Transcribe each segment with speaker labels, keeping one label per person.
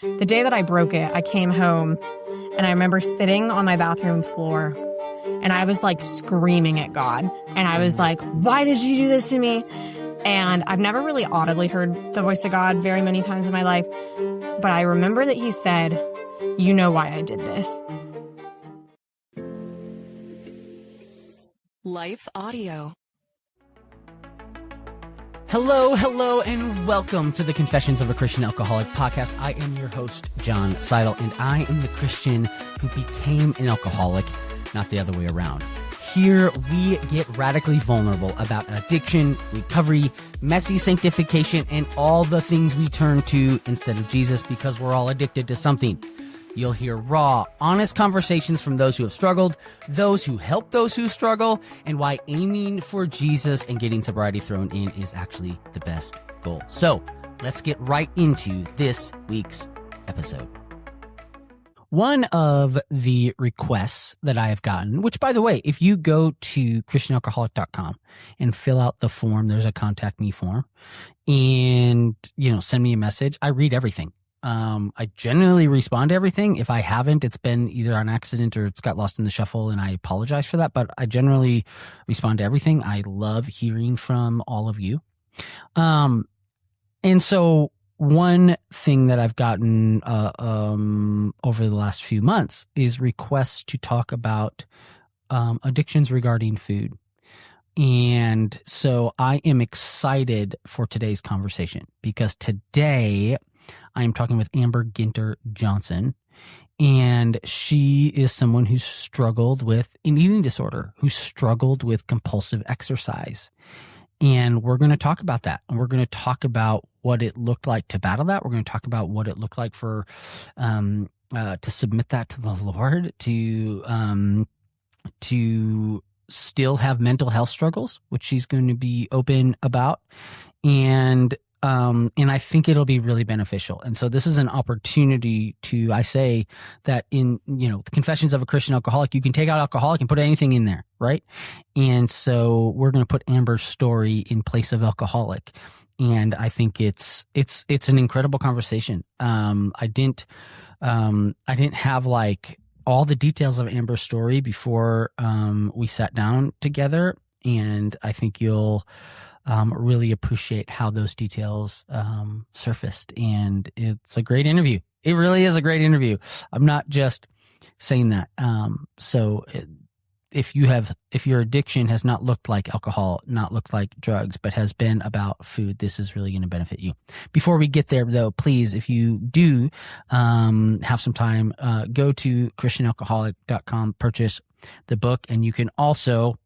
Speaker 1: The day that I broke it, I came home and I remember sitting on my bathroom floor and I was like screaming at God. And I was like, why did you do this to me? And I've never really audibly heard the voice of God very many times in my life. But I remember that he said, you know why I did this.
Speaker 2: Life Audio.
Speaker 3: Hello, and welcome to the Confessions of a Christian Alcoholic podcast. I am your host, John Seidel, and I am the Christian who became an alcoholic, not the other way around. Here, we get radically vulnerable about addiction, recovery, messy sanctification, and all the things we turn to instead of Jesus because we're all addicted to something. You'll hear raw, honest conversations from those who have struggled, those who help those who struggle, and why aiming for Jesus and getting sobriety thrown in is actually the best goal. So let's get right into this week's episode. One of the requests that I have gotten, which by the way, if you go to christianalcoholic.com and fill out the form, there's a contact me form, and send me a message. I read everything. I generally respond to everything. If I haven't, it's been either on accident or it's got lost in the shuffle, and I apologize for that, but I generally respond to everything. I love hearing from all of you. And so one thing that I've gotten over the last few months is requests to talk about addictions regarding food. And so I am excited for today's conversation because today I am talking with Ginter Johnson, and she is someone who struggled with an eating disorder, who struggled with compulsive exercise. And we're going to talk about that. And we're going to talk about what it looked like to battle that. We're going to talk about what it looked like for to submit that to the Lord, to still have mental health struggles, which she's going to be open about. And I think it'll be really beneficial. And so this is an opportunity I say that in, the Confessions of a Christian Alcoholic, you can take out alcoholic and put anything in there, right? And so we're going to put Amber's story in place of alcoholic. And I think it's an incredible conversation. I didn't have like all the details of Amber's story before we sat down together. And I think you'll really appreciate how those details surfaced. And it's a great interview. It really is a great interview. I'm not just saying that. If your addiction has not looked like alcohol, not looked like drugs, but has been about food, this is really going to benefit you. Before we get there, though, please, if you do have some time, go to christianalcoholic.com, purchase the book, and you can also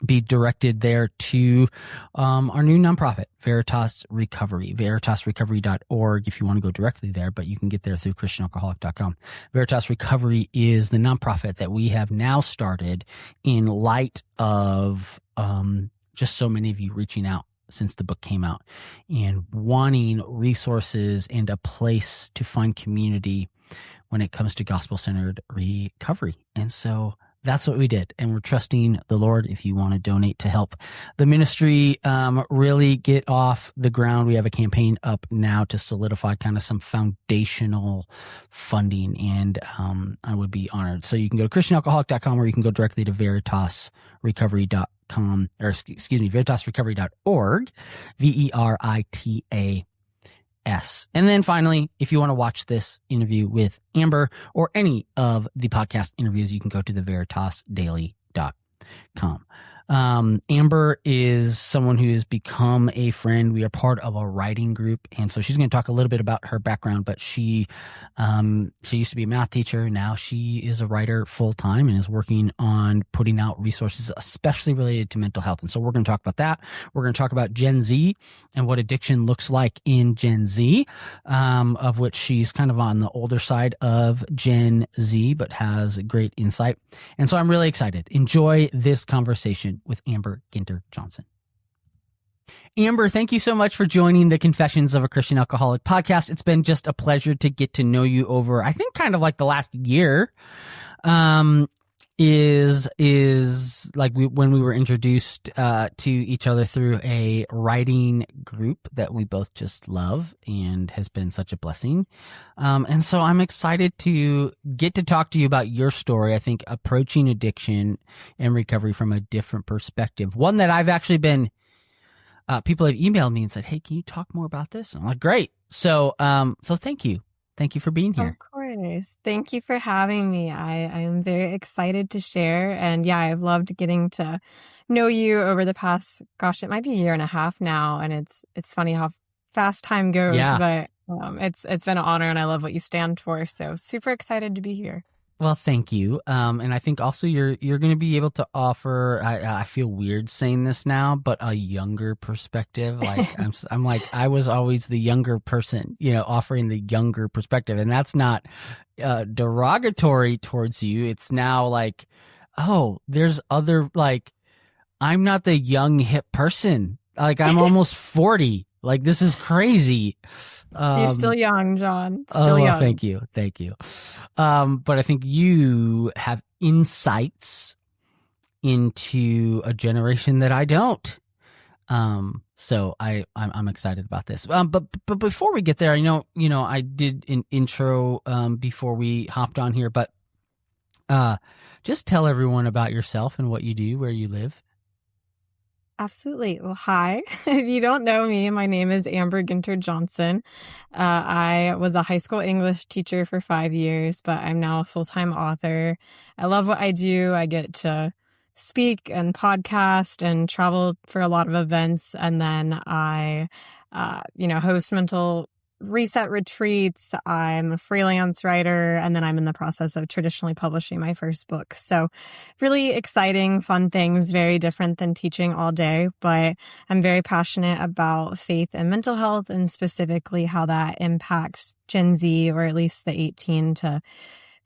Speaker 3: be directed there to our new nonprofit, Veritas Recovery, veritasrecovery.org if you want to go directly there, but you can get there through christianalcoholic.com. Veritas Recovery is the nonprofit that we have now started in light of just so many of you reaching out since the book came out and wanting resources and a place to find community when it comes to gospel-centered recovery. And so that's what we did. And we're trusting the Lord. If you want to donate to help the ministry really get off the ground, we have a campaign up now to solidify kind of some foundational funding. And I would be honored. So you can go to christianalcoholic.com, or you can go directly to veritasrecovery.com, or veritasrecovery.org, VERITAS. And then finally, if you want to watch this interview with Amber or any of the podcast interviews, you can go to the veritasdaily.com. Amber is someone who has become a friend. We are part of a writing group, and so she's going to talk a little bit about her background, but she used to be a math teacher. Now she is a writer full-time and is working on putting out resources, especially related to mental health. And so we're going to talk about that. We're going to talk about Gen Z and what addiction looks like in Gen Z, of which she's kind of on the older side of Gen Z, but has great insight. And so I'm really excited. Enjoy this conversation with Ginter Johnson. Amber, thank you so much for joining the Confessions of a Christian Alcoholic podcast. It's been just a pleasure to get to know you over, I think, kind of like the last year. is like when we were introduced to each other through a writing group that we both just love and has been such a blessing. And so I'm excited to get to talk to you about your story. I think approaching addiction and recovery from a different perspective. One that I've actually been, people have emailed me and said, "Hey, can you talk more about this?" And I'm like, "Great." So thank you. Thank you for being here.
Speaker 1: Of course. Thank you for having me. I am very excited to share. And yeah, I've loved getting to know you over the past, gosh, it might be a year and a half now. And it's funny how fast time goes,
Speaker 3: Yeah.
Speaker 1: but it's been an honor and I love what you stand for. So super excited to be here.
Speaker 3: Well, thank you. And I think also you're going to be able to offer, I feel weird saying this now, but a younger perspective. Like I'm like, I was always the younger person, offering the younger perspective. And that's not derogatory towards you. It's now like, oh, there's other, like, I'm not the young hip person. Like I'm almost 40. Like this is crazy.
Speaker 1: You're still young, John. Still young.
Speaker 3: Thank you. But I think you have insights into a generation that I don't. So I'm excited about this. But before we get there, I did an intro before we hopped on here, but just tell everyone about yourself and what you do, where you live.
Speaker 1: Absolutely. Well, hi. If you don't know me, my name is Ginter Johnson. I was a high school English teacher for 5 years, but I'm now a full-time author. I love what I do. I get to speak and podcast and travel for a lot of events. And then I, host mental reset retreats. I'm a freelance writer, and then I'm in the process of traditionally publishing my first book. So really exciting, fun things, very different than teaching all day, but I'm very passionate about faith and mental health and specifically how that impacts Gen Z, or at least the 18 to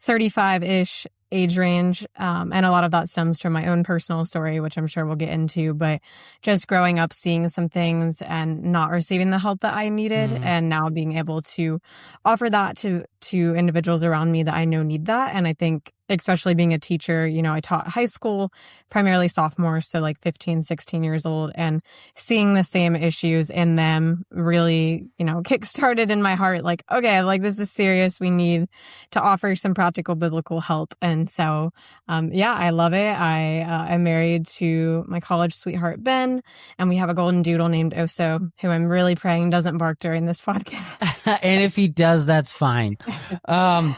Speaker 1: 35-ish age range. And a lot of that stems from my own personal story, which I'm sure we'll get into, but just growing up, seeing some things and not receiving the help that I needed. And now being able to offer that to individuals around me that I know need that. And I think especially being a teacher, I taught high school, primarily sophomores, so like 15, 16 years old, and seeing the same issues in them really, kickstarted in my heart, like, okay, like this is serious. We need to offer some practical biblical help. And so, I love it. I am married to my college sweetheart, Ben, and we have a golden doodle named Oso, who I'm really praying doesn't bark during this podcast.
Speaker 3: And if he does, that's fine. I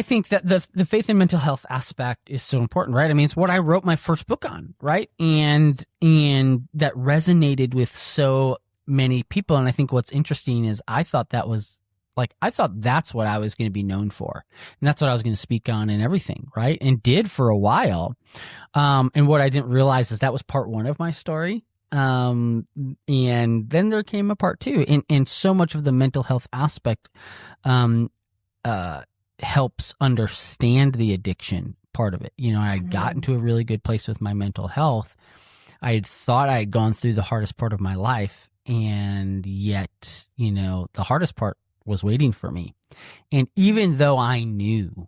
Speaker 3: think that the faith and mental health aspect is so important, right? I mean, it's what I wrote my first book on, right? And that resonated with so many people. And I think what's interesting is I thought that's what I was going to be known for. And that's what I was going to speak on and everything, right? And did for a while. And what I didn't realize is that was part one of my story. And then there came a part two. And so much of the mental health aspect, helps understand the addiction part of it. I had gotten to a really good place with my mental health. I had thought I had gone through the hardest part of my life, and yet, the hardest part was waiting for me. And even though I knew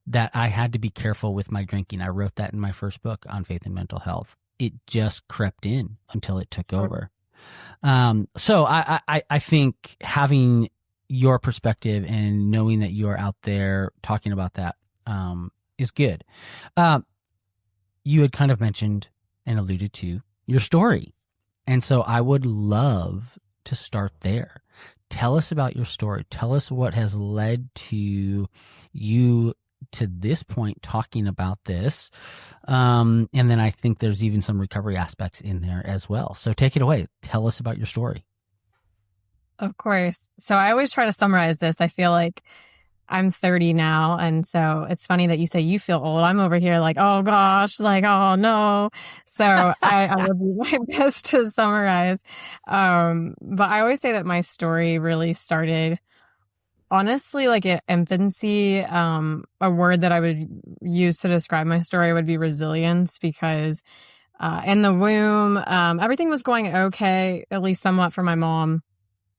Speaker 3: that I had to be careful with my drinking, I wrote that in my first book on faith and mental health, it just crept in until it took over. So I think having your perspective and knowing that you're out there talking about that is good. You had kind of mentioned and alluded to your story. And so I would love to start there. Tell us about your story. Tell us what has led to you to this point talking about this. And then I think there's even some recovery aspects in there as well. So take it away. Tell us about your story.
Speaker 1: Of course. So I always try to summarize this. I feel like I'm 30 now. And so it's funny that you say you feel old. I'm over here like, oh gosh, like, oh no. So I will do my best to summarize. But I always say that my story really started honestly like at infancy. A word that I would use to describe my story would be resilience, because in the womb, everything was going okay, at least somewhat for my mom.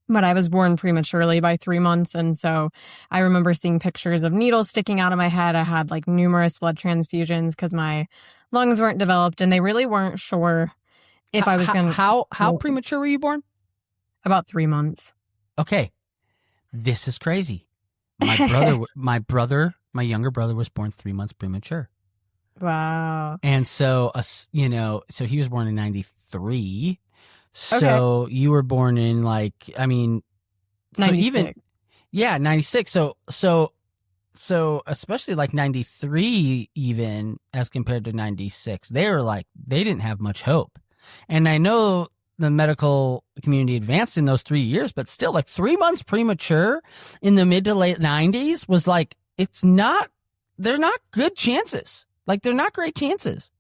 Speaker 1: but I was born prematurely by 3 months. And so I remember seeing pictures of needles sticking out of my head. I had like numerous blood transfusions because my lungs weren't developed and they really weren't sure if I was going to.
Speaker 3: How premature were you born?
Speaker 1: About 3 months.
Speaker 3: Okay. This is crazy. My younger brother was born 3 months premature.
Speaker 1: Wow.
Speaker 3: And so, so he was born in 93. So
Speaker 1: Okay.
Speaker 3: you were born in
Speaker 1: 96.
Speaker 3: 96. So especially like 93, even as compared to 96, they didn't have much hope. And I know the medical community advanced in those 3 years, but still like 3 months premature in the mid to late 90s was like, they're not good chances. Like they're not great chances.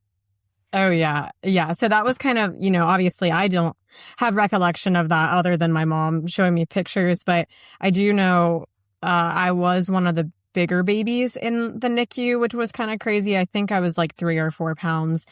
Speaker 1: Oh, yeah. Yeah. So that was kind of, obviously I don't have recollection of that other than my mom showing me pictures, but I do know I was one of the bigger babies in the NICU, which was kind of crazy. I think I was like 3 or 4 pounds.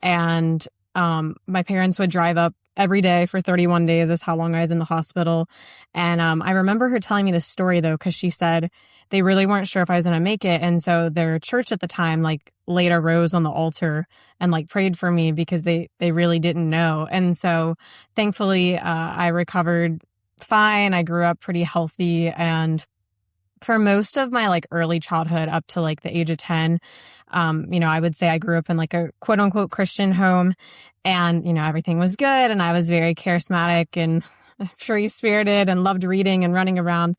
Speaker 1: And my parents would drive up every day for 31 days is how long I was in the hospital. And I remember her telling me this story, though, because she said they really weren't sure if I was going to make it. And so their church at the time, like, laid a rose on the altar and, like, prayed for me because they really didn't know. And so thankfully, I recovered fine. I grew up pretty healthy. And for most of my like early childhood up to like the age of 10, I would say I grew up in like a quote unquote Christian home and, everything was good. And I was very charismatic and free spirited and loved reading and running around.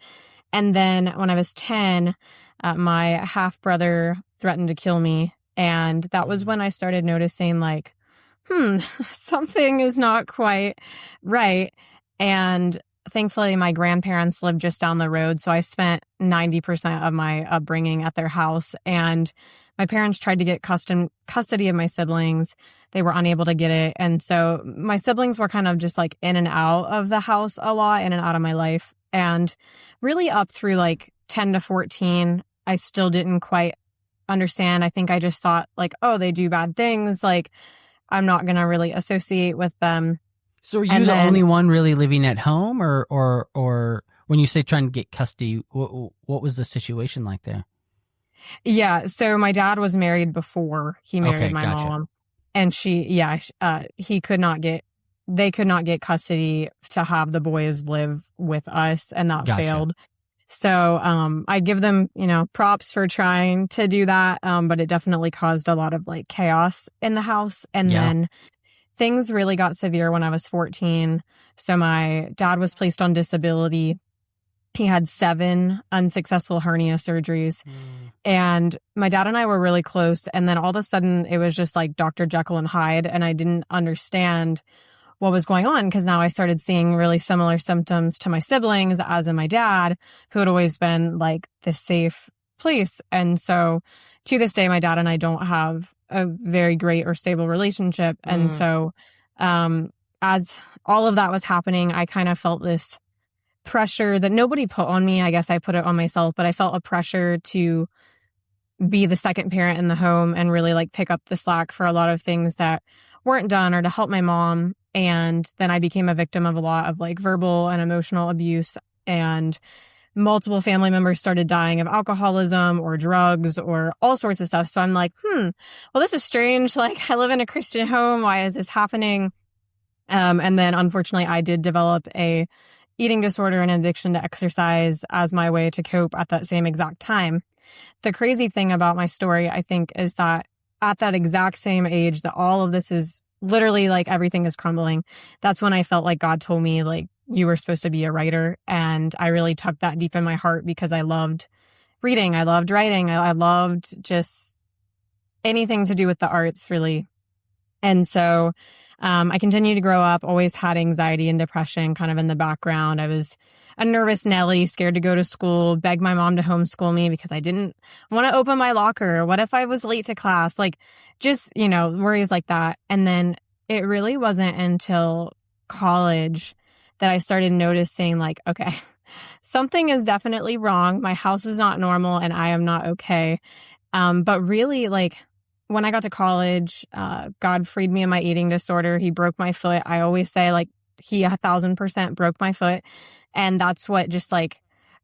Speaker 1: And then when I was 10, my half brother threatened to kill me. And that was when I started noticing like, something is not quite right. And thankfully, my grandparents lived just down the road, so I spent 90% of my upbringing at their house. And my parents tried to get custody of my siblings. They were unable to get it. And so my siblings were kind of just like in and out of the house a lot, in and out of my life. And really up through like 10 to 14, I still didn't quite understand. I think I just thought like, oh, they do bad things. Like, I'm not going to really associate with them.
Speaker 3: So are you the only one really living at home or when you say trying to get custody, what was the situation like there?
Speaker 1: Yeah. So my dad was married before he married my mom, and they could not get custody to have the boys live with us, and that failed. So, I give them, props for trying to do that. But it definitely caused a lot of like chaos in the house. And then things really got severe when I was 14. So my dad was placed on disability. He had 7 unsuccessful hernia surgeries. And my dad and I were really close. And then all of a sudden it was just like Dr. Jekyll and Hyde. And I didn't understand what was going on because now I started seeing really similar symptoms to my siblings as in my dad, who had always been like this safe place. And so to this day, my dad and I don't have a very great or stable relationship. And so as all of that was happening, I kind of felt this pressure that nobody put on me. I guess I put it on myself, but I felt a pressure to be the second parent in the home and really like pick up the slack for a lot of things that weren't done or to help my mom. And then I became a victim of a lot of like verbal and emotional abuse, and multiple family members started dying of alcoholism or drugs or all sorts of stuff. So I'm like, well, this is strange. Like, I live in a Christian home. Why is this happening? And then unfortunately I did develop a eating disorder and addiction to exercise as my way to cope at that same exact time. The crazy thing about my story, I think, is that at that exact same age that all of this is literally like everything is crumbling, that's when I felt like God told me, like, you were supposed to be a writer. And I really tucked that deep in my heart because I loved reading. I loved writing. I loved just anything to do with the arts, really. And so I continued to grow up, always had anxiety and depression kind of in the background. I was a nervous Nelly, scared to go to school, begged my mom to homeschool me because I didn't want to open my locker. What if I was late to class? Like, just, worries like that. And then it really wasn't until college that I started noticing, like, okay, something is definitely wrong. My house is not normal and I am not okay. But really, like, when I got to college, God freed me of my eating disorder. He broke my foot. I always say, like, he 1,000% broke my foot. And that's what just like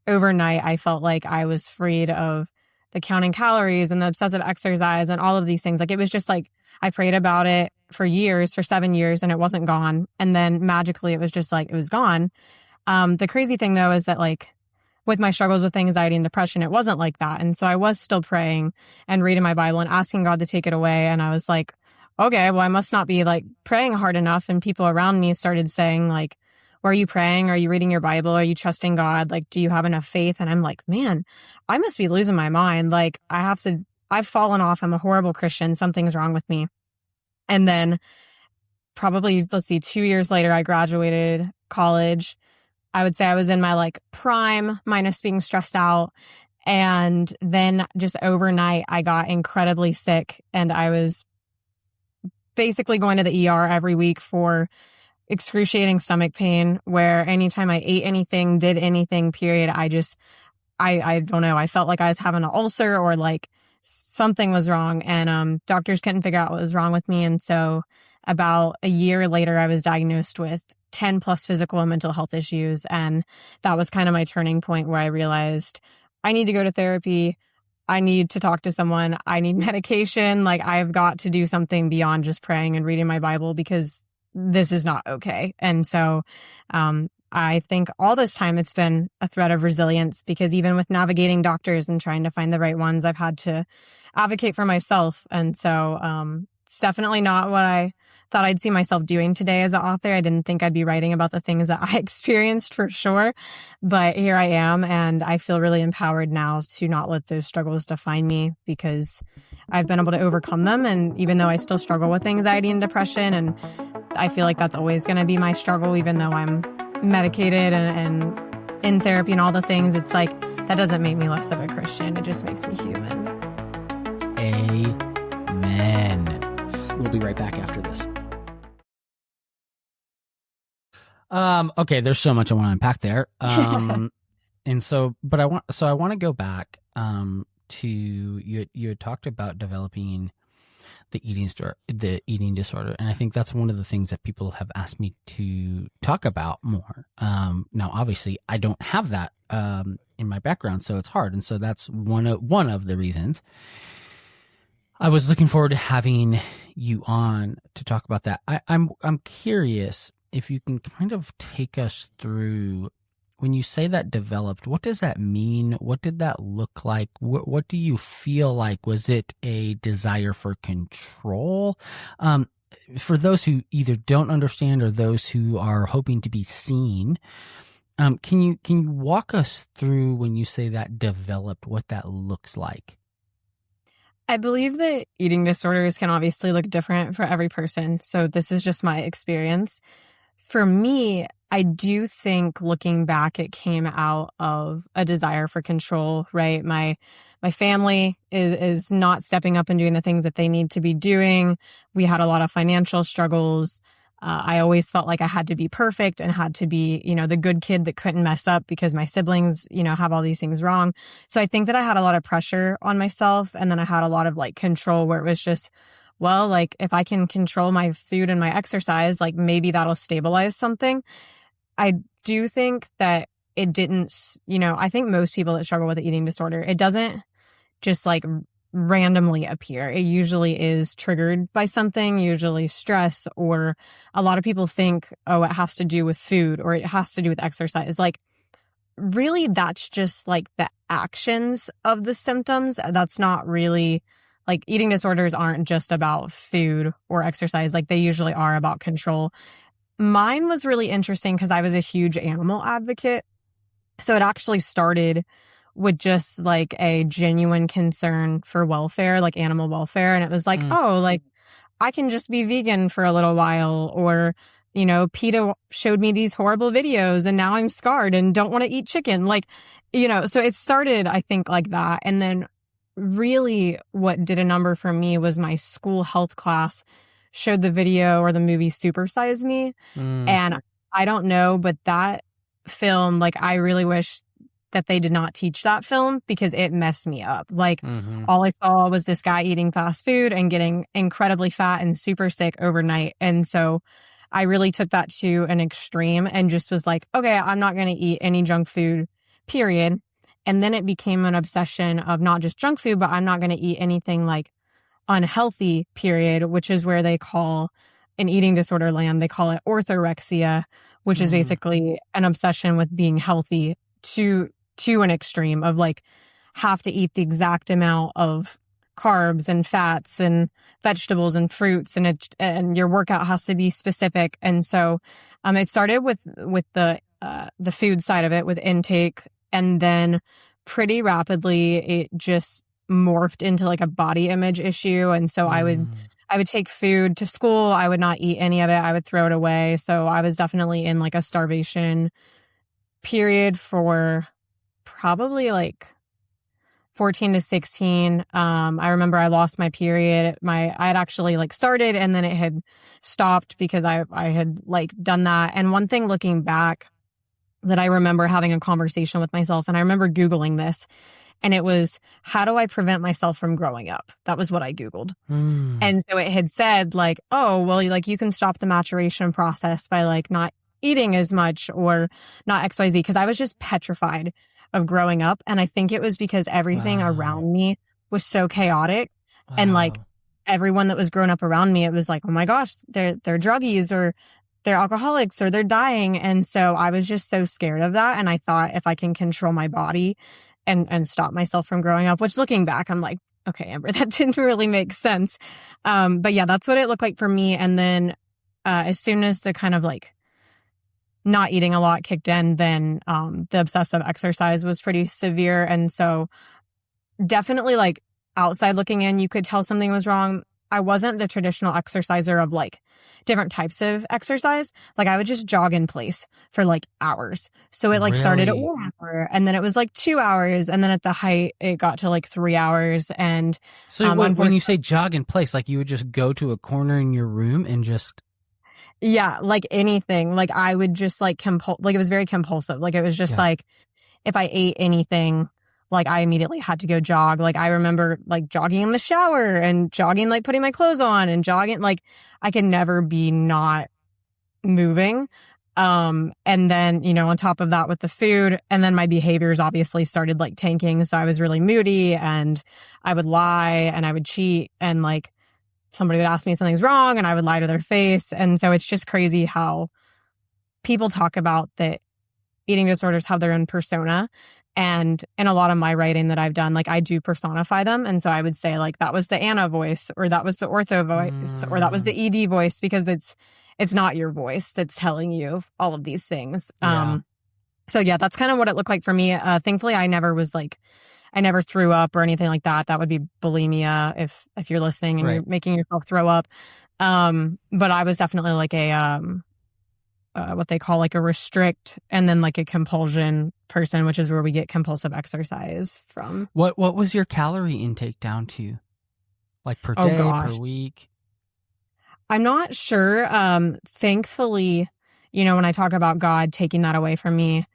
Speaker 1: overnight, I felt like I was freed of the counting calories and the obsessive exercise and all of these things. Like it was just like, I prayed about it for years, for 7 years, and it wasn't gone. And then magically it was just like, it was gone. The crazy thing though, is that like with my struggles with anxiety and depression, it wasn't like that. And so I was still praying and reading my Bible and asking God to take it away. And I was like, okay, well, I must not be like praying hard enough. And people around me started saying like, well, are you praying? Are you reading your Bible? Are you trusting God? Like, do you have enough faith? And I'm like, man, I must be losing my mind. Like I've fallen off. I'm a horrible Christian. Something's wrong with me. And then probably, 2 years later, I graduated college. I would say I was in my like prime, minus being stressed out. And then just overnight, I got incredibly sick and I was basically going to the ER every week for excruciating stomach pain, where anytime I ate anything, did anything, period, I don't know. I felt like I was having an ulcer or like something was wrong, and doctors couldn't figure out what was wrong with me. And so about a year later, I was diagnosed with 10 plus physical and mental health issues. And that was kind of my turning point where I realized I need to go to therapy. I need to talk to someone. I need medication. Like I've got to do something beyond just praying and reading my Bible, because this is not okay. And so, I think all this time it's been a thread of resilience, because even with navigating doctors and trying to find the right ones, I've had to advocate for myself. And so, it's definitely not what I thought I'd see myself doing today as an author. I didn't think I'd be writing about the things that I experienced for sure, but here I am. And I feel really empowered now to not let those struggles define me, because I've been able to overcome them. And even though I still struggle with anxiety and depression, and I feel like that's always going to be my struggle, even though I'm medicated and in therapy and all the things, it's like, that doesn't make me less of a Christian. It just makes me human.
Speaker 3: Amen.
Speaker 2: We'll be right back after this.
Speaker 3: Okay, there's so much I want to unpack there. And so, but I want to go back to you had talked about developing the eating disorder, and I think that's one of the things that people have asked me to talk about more. Now, obviously, I don't have that in my background, so it's hard, and so that's one of the reasons. I was looking forward to having you on to talk about that. I'm curious if you can kind of take us through, when you say that developed, what does that mean? What did that look like? What do you feel like? Was it a desire for control? For those who either don't understand or those who are hoping to be seen, can you walk us through, when you say that developed, what that looks like?
Speaker 1: I believe that eating disorders can obviously look different for every person. So this is just my experience. For me, I do think looking back, it came out of a desire for control, right? My family is not stepping up and doing the things that they need to be doing. We had a lot of financial struggles. I always felt like I had to be perfect and had to be, the good kid that couldn't mess up because my siblings, have all these things wrong. So I think that I had a lot of pressure on myself. And then I had a lot of like control, where it was just, well, like if I can control my food and my exercise, like maybe that'll stabilize something. I do think that it didn't, I think most people that struggle with the eating disorder, it doesn't just like randomly appear. It usually is triggered by something, usually stress, or a lot of people think, oh, it has to do with food or it has to do with exercise. Like, really, that's just like the actions of the symptoms. That's not really, like, eating disorders aren't just about food or exercise. Like, they usually are about control. Mine was really interesting because I was a huge animal advocate. So it actually started with just like a genuine concern for welfare, like animal welfare. And it was like, oh, like I can just be vegan for a little while. Or, PETA showed me these horrible videos and now I'm scarred and don't want to eat chicken. Like, so it started, I think, like that. And then really what did a number for me was my school health class showed the video or the movie Super Size Me. And I don't know, but that film, like, I really wish that they did not teach that film because it messed me up. Like, all I saw was this guy eating fast food and getting incredibly fat and super sick overnight. And so I really took that to an extreme and just was like, okay, I'm not going to eat any junk food, period. And then it became an obsession of not just junk food, but I'm not going to eat anything like unhealthy, period, which is where they call in eating disorder land, they call it orthorexia, which is basically an obsession with being healthy to an extreme of like have to eat the exact amount of carbs and fats and vegetables and fruits, and your workout has to be specific. And so it started with the food side of it, with intake, and then pretty rapidly it just morphed into like a body image issue. And so I would take food to school. I would not eat any of it. I would throw it away. So I was definitely in like a starvation period for probably like 14 to 16. I remember I lost my period. I had actually like started and then it had stopped because I had like done that. And one thing looking back that I remember having a conversation with myself, and I remember Googling this, and it was, how do I prevent myself from growing up? That was what I Googled. And so it had said like, oh, well, like you can stop the maturation process by like not eating as much or not XYZ. Cause I was just petrified of growing up. And I think it was because everything around me was so chaotic. And like everyone that was growing up around me, it was like, oh my gosh, they're druggies or they're alcoholics or they're dying. And so I was just so scared of that. And I thought if I can control my body and stop myself from growing up, which looking back, I'm like, okay, Amber, that didn't really make sense. But yeah, that's what it looked like for me. And then as soon as the kind of like not eating a lot kicked in, then the obsessive exercise was pretty severe. And so definitely like outside looking in, you could tell something was wrong. I wasn't the traditional exerciser of like different types of exercise. Like I would just jog in place for like hours. So it like started at 1 hour and then it was like 2 hours. And then at the height, it got to like 3 hours. And
Speaker 3: so when you say jog in place, like you would just go to a corner in your room and just.
Speaker 1: Yeah, like anything. Like I would just like like it was very compulsive. Like it was just like if I ate anything, like I immediately had to go jog. Like I remember like jogging in the shower and jogging, like putting my clothes on and jogging. Like I could never be not moving. And then, you know, on top of that with the food, and then my behaviors obviously started like tanking. So I was really moody and I would lie and I would cheat, and like somebody would ask me something's wrong and I would lie to their face. And so it's just crazy how people talk about that eating disorders have their own persona. And in a lot of my writing that I've done, like I do personify them. And so I would say like that was the Anna voice, or that was the ortho voice, or that was the ED voice, because it's not your voice that's telling you all of these things. So yeah, that's kind of what it looked like for me. Thankfully, I never threw up or anything like that. That would be bulimia if you're listening and you're making yourself throw up. But I was definitely like a what they call like a restrict and then like a compulsion person, which is where we get compulsive exercise from.
Speaker 3: What was your calorie intake down to? Like per day, per week?
Speaker 1: I'm not sure. Thankfully, you know, when I talk about God taking that away from me,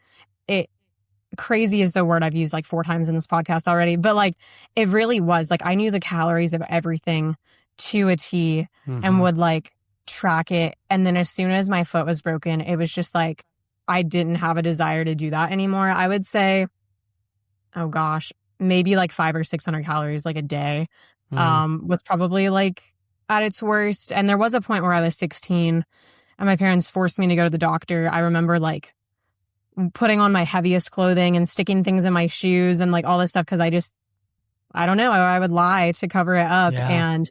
Speaker 1: crazy is the word I've used like 4 times in this podcast already, but like it really was like I knew the calories of everything to a T and would like track it. And then as soon as my foot was broken, it was just like I didn't have a desire to do that anymore. I would say, oh gosh, maybe like 500 or 600 calories like a day was probably like at its worst. And there was a point where I was 16 and my parents forced me to go to the doctor. I remember like putting on my heaviest clothing and sticking things in my shoes and like all this stuff, because I don't know, I would lie to cover it up. And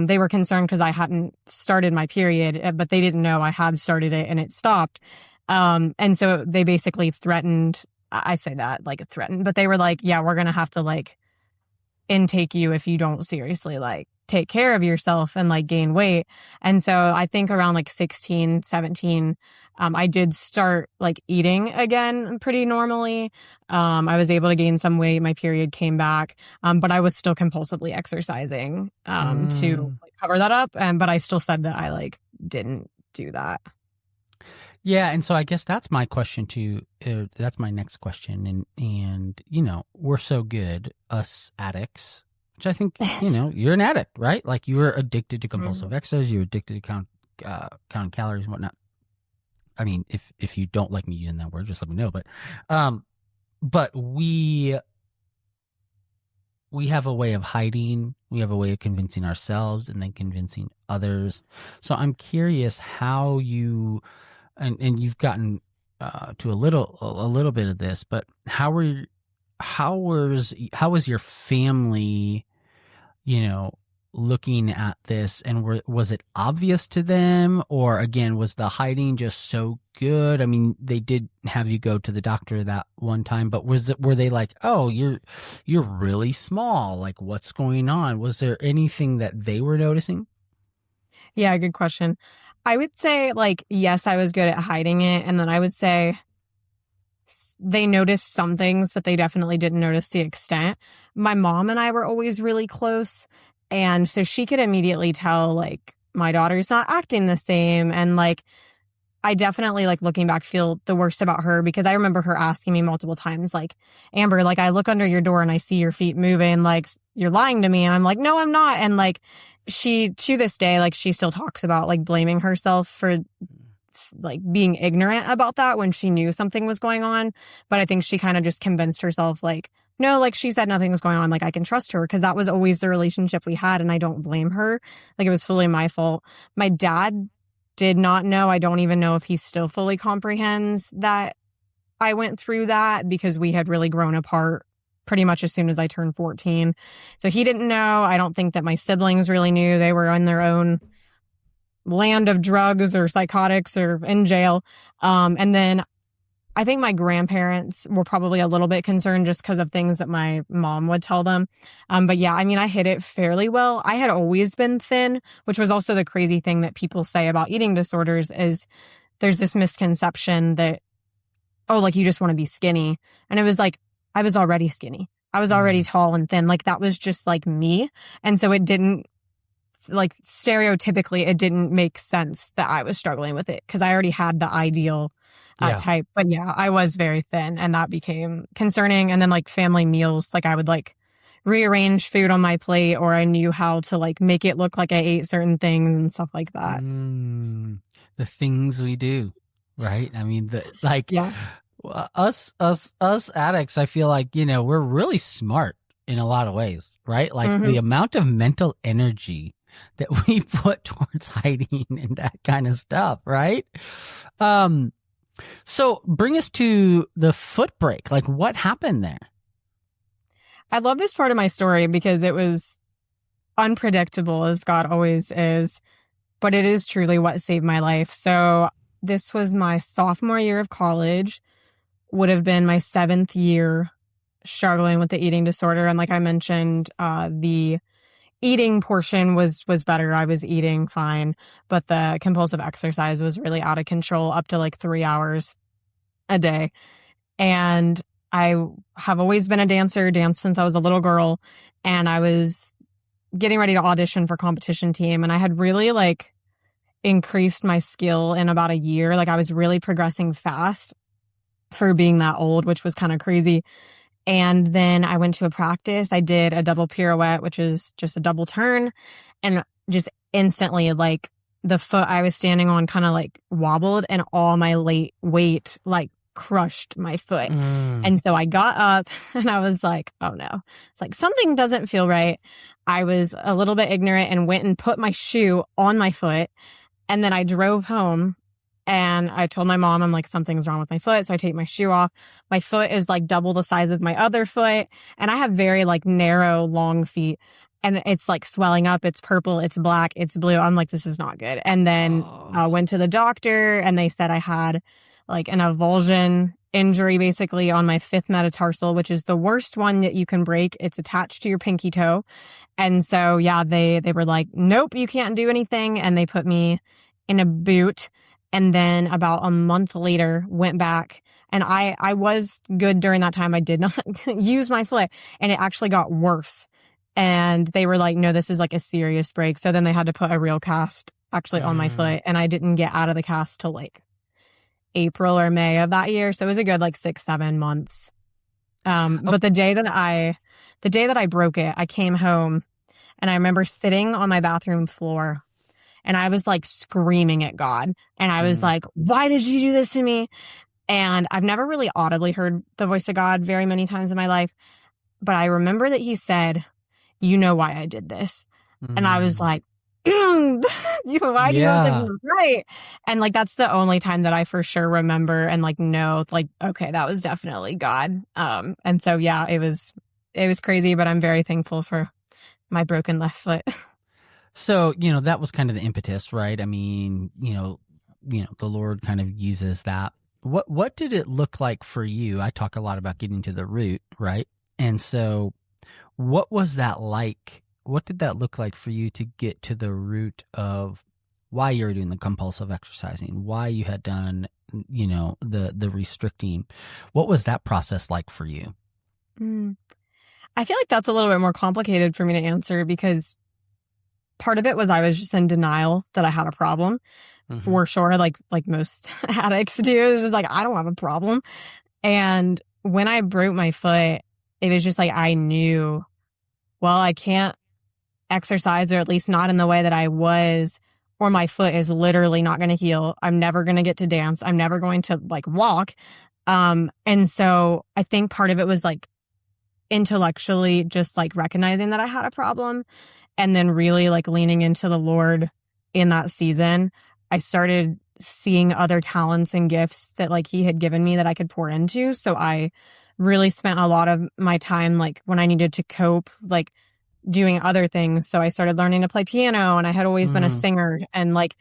Speaker 1: they were concerned because I hadn't started my period, but they didn't know I had started it and it stopped. And so they basically threatened, I say that like threatened, but they were like, yeah, we're going to have to like intake you if you don't seriously like take care of yourself and like gain weight. And so I think around like 16, 17, I did start like eating again pretty normally. I was able to gain some weight. My period came back. But I was still compulsively exercising to like, cover that up. But I still said that I like didn't do that.
Speaker 3: Yeah. And so I guess that's my question too. That's my next question. And, you know, we're so good, us addicts, which I think, you know, you're an addict, right? Like you were addicted to compulsive exercise. You're addicted to counting calories and whatnot. I mean, if you don't like me using that word, just let me know. But we have a way of hiding. We have a way of convincing ourselves and then convincing others. So I'm curious how you, and you've gotten to a little bit of this, but how was your family, looking at this, and was it obvious to them, or again, was the hiding just so good? I mean, they did have you go to the doctor that one time, but were they like, oh, you're really small, like what's going on? Was there anything that they were noticing?
Speaker 1: Yeah, good question. I would say, like, yes, I was good at hiding it, and then I would say they noticed some things, but they definitely didn't notice the extent. My mom and I were always really close. And so she could immediately tell, like, my daughter's not acting the same. And, like, I definitely, like, looking back, feel the worst about her, because I remember her asking me multiple times, like, Amber, like, I look under your door and I see your feet moving, like, you're lying to me. And I'm like, no, I'm not. And, like, she, to this day, like, she still talks about, like, blaming herself for, like, being ignorant about that when she knew something was going on. But I think she kind of just convinced herself, like, no, like, she said nothing was going on. Like, I can trust her, because that was always the relationship we had. And I don't blame her. Like, it was fully my fault. My dad did not know. I don't even know if he still fully comprehends that I went through that, because we had really grown apart pretty much as soon as I turned 14. So he didn't know. I don't think that my siblings really knew. They were in their own land of drugs or psychotics or in jail. And then I think my grandparents were probably a little bit concerned just because of things that my mom would tell them. But yeah, I mean, I hid it fairly well. I had always been thin, which was also the crazy thing that people say about eating disorders, is there's this misconception that, oh, like, you just want to be skinny. And it was like, I was already skinny. I was already tall and thin. Like, that was just like me. And so it didn't, like, stereotypically, it didn't make sense that I was struggling with it, because I already had the ideal type. But yeah, I was very thin, and that became concerning. And then, like, family meals, like, I would, like, rearrange food on my plate, or I knew how to, like, make it look like I ate certain things and stuff like that.
Speaker 3: The things we do, right? I mean, us addicts, I feel like, we're really smart in a lot of ways, right? Like, the amount of mental energy that we put towards hiding and that kind of stuff, right? So bring us to the foot break. Like, what happened there?
Speaker 1: I love this part of my story because it was unpredictable, as God always is, but it is truly what saved my life. So this was my sophomore year of college, would have been my 7th year struggling with the eating disorder. And like I mentioned, the eating portion was better. I was eating fine, but the compulsive exercise was really out of control, up to like 3 hours a day. And I have always been a dancer, danced since I was a little girl, and I was getting ready to audition for competition team. And I had really like increased my skill in about a year. Like, I was really progressing fast for being that old, which was kind of crazy. And then I went to a practice. I did a double pirouette, which is just a double turn. And just instantly, like, the foot I was standing on kind of like wobbled, and all my weight like crushed my foot. And so I got up and I was like, oh no, it's like something doesn't feel right. I was a little bit ignorant and went and put my shoe on my foot. And then I drove home. And I told my mom, I'm like, something's wrong with my foot. So I take my shoe off. My foot is like double the size of my other foot. And I have very like narrow, long feet. And it's like swelling up. It's purple. It's black. It's blue. I'm like, this is not good. And then I went to the doctor, and they said I had like an avulsion injury basically on my 5th metatarsal, which is the worst one that you can break. It's attached to your pinky toe. And so, yeah, they were like, nope, you can't do anything. And they put me in a boot. And then about a month later, went back, and I was good during that time. I did not use my foot, and it actually got worse. And they were like, no, this is like a serious break. So then they had to put a real cast actually on my foot, and I didn't get out of the cast till like April or May of that year. So it was a good like 6-7 months. But the day that I broke it, I came home, and I remember sitting on my bathroom floor. and I was like screaming at God. And I was like, why did you do this to me? And I've never really audibly heard the voice of God very many times in my life. But I remember that he said, you know why I did this. And I was like, why do you have to be right? And like, that's the only time that I for sure remember and like know, like, okay, that was definitely God. And so, yeah, it was crazy, but I'm very thankful for my broken left foot.
Speaker 3: So, that was kind of the impetus, right? I mean, the Lord kind of uses that. What did it look like for you? I talk a lot about getting to the root, right? And so what was that like? What did that look like for you to get to the root of why you were doing the compulsive exercising, why you had done, the restricting? What was that process like for you?
Speaker 1: I feel like that's a little bit more complicated for me to answer because part of it was I was just in denial that I had a problem, for sure, like most addicts do. It was just like, I don't have a problem. And when I broke my foot, it was just like I knew, well, I can't exercise, or at least not in the way that I was, or my foot is literally not going to heal. I'm never going to get to dance. I'm never going to like walk. And so I think part of it was like intellectually just like recognizing that I had a problem, and then really like leaning into the Lord in that season. I started seeing other talents and gifts that like he had given me that I could pour into. So I really spent a lot of my time, like when I needed to cope, like doing other things. So I started learning to play piano, and I had always been a singer, and like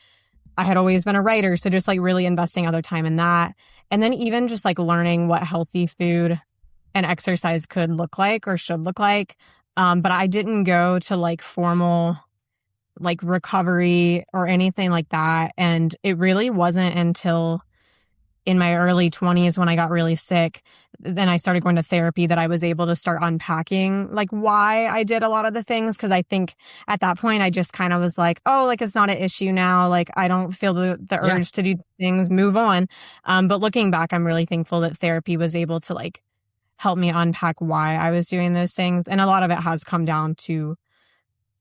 Speaker 1: I had always been a writer. So just like really investing other time in that. And then even just like learning what healthy food and exercise could look like or should look like. But I didn't go to like formal like recovery or anything like that. And it really wasn't until in my early 20s when I got really sick, then I started going to therapy, that I was able to start unpacking like why I did a lot of the things. Cause I think at that point I just kind of was like, oh, like it's not an issue now. Like I don't feel the urge to do things, move on. But looking back, I'm really thankful that therapy was able to like help me unpack why I was doing those things. And a lot of it has come down to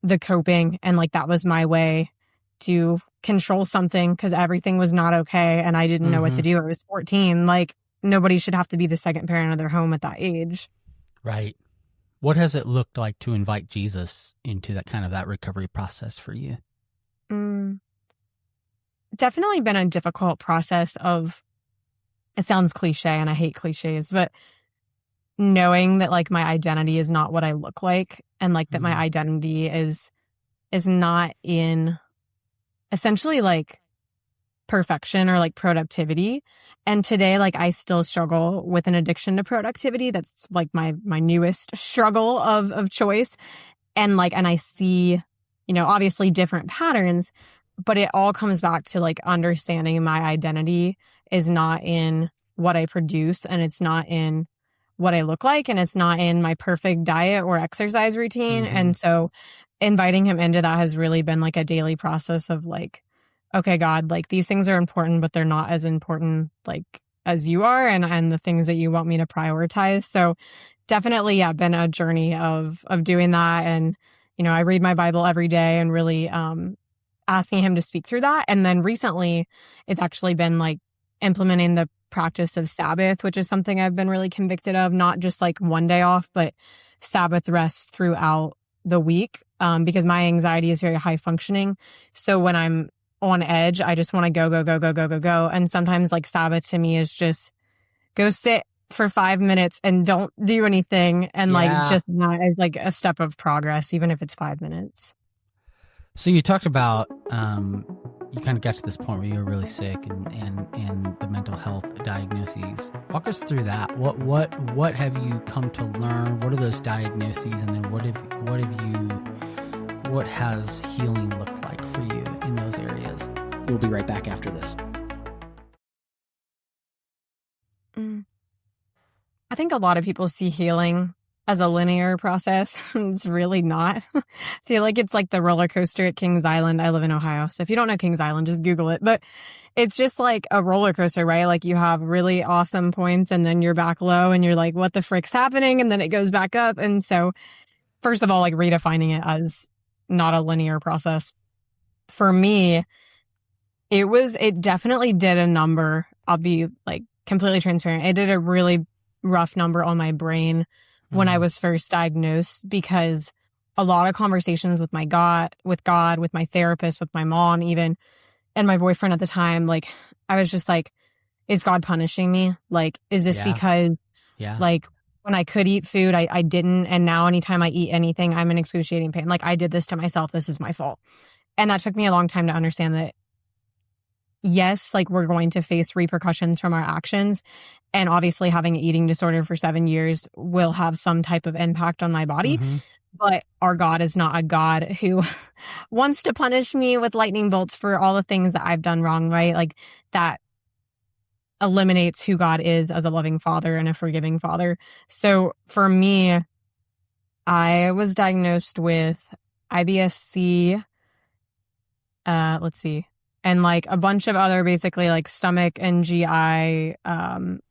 Speaker 1: the coping, and like that was my way to control something because everything was not okay and I didn't know what to do. I was 14. Like nobody should have to be the second parent of their home at that age.
Speaker 3: Right. What has it looked like to invite Jesus into that kind of that recovery process for you?
Speaker 1: Definitely been a difficult process of, it sounds cliche and I hate cliches, but knowing that like my identity is not what I look like, and like that my identity is not in essentially like perfection or like productivity. And today, like I still struggle with an addiction to productivity. That's like my newest struggle of choice. And I see, obviously different patterns, but it all comes back to like understanding my identity is not in what I produce, and it's not in what I look like, and it's not in my perfect diet or exercise routine. And so inviting him into that has really been like a daily process of like, okay, God, like these things are important, but they're not as important like as you are, and the things that you want me to prioritize. So definitely, yeah, been a journey of doing that. And, I read my Bible every day and really asking him to speak through that. And then recently it's actually been like implementing the practice of Sabbath, which is something I've been really convicted of, not just like one day off, but Sabbath rest throughout the week, because my anxiety is very high functioning. So when I'm on edge, I just want to go. And sometimes like Sabbath to me is just go sit for 5 minutes and don't do anything. And like just that is like a step of progress, even if it's 5 minutes.
Speaker 3: So you talked about, you kind of got to this point where you were really sick and the mental health diagnoses. Walk us through that. What have you come to learn? What are those diagnoses? And then what has healing looked like for you in those areas?
Speaker 2: We'll be right back after this.
Speaker 1: I think a lot of people see healing as a linear process. It's really not. I feel like it's like the roller coaster at Kings Island. I live in Ohio, so if you don't know Kings Island, just Google it. But it's just like a roller coaster, right? Like you have really awesome points and then you're back low and you're like, what the frick's happening? And then it goes back up. And so first of all, like redefining it as not a linear process. for me, it definitely did a number. I'll be like completely transparent. It did a really rough number on my brain when I was first diagnosed, because a lot of conversations with God, with my therapist, with my mom even, and my boyfriend at the time, like, I was just like, is God punishing me? Like, is this because like when I could eat food, I didn't. And now anytime I eat anything, I'm in excruciating pain. Like, I did this to myself. This is my fault. And that took me a long time to understand that, yes, like, we're going to face repercussions from our actions. And obviously having an eating disorder for 7 years will have some type of impact on my body. But our God is not a God who wants to punish me with lightning bolts for all the things that I've done wrong, right? Like, that eliminates who God is as a loving father and a forgiving father. So for me, I was diagnosed with IBS-C, and like a bunch of other basically like stomach and GI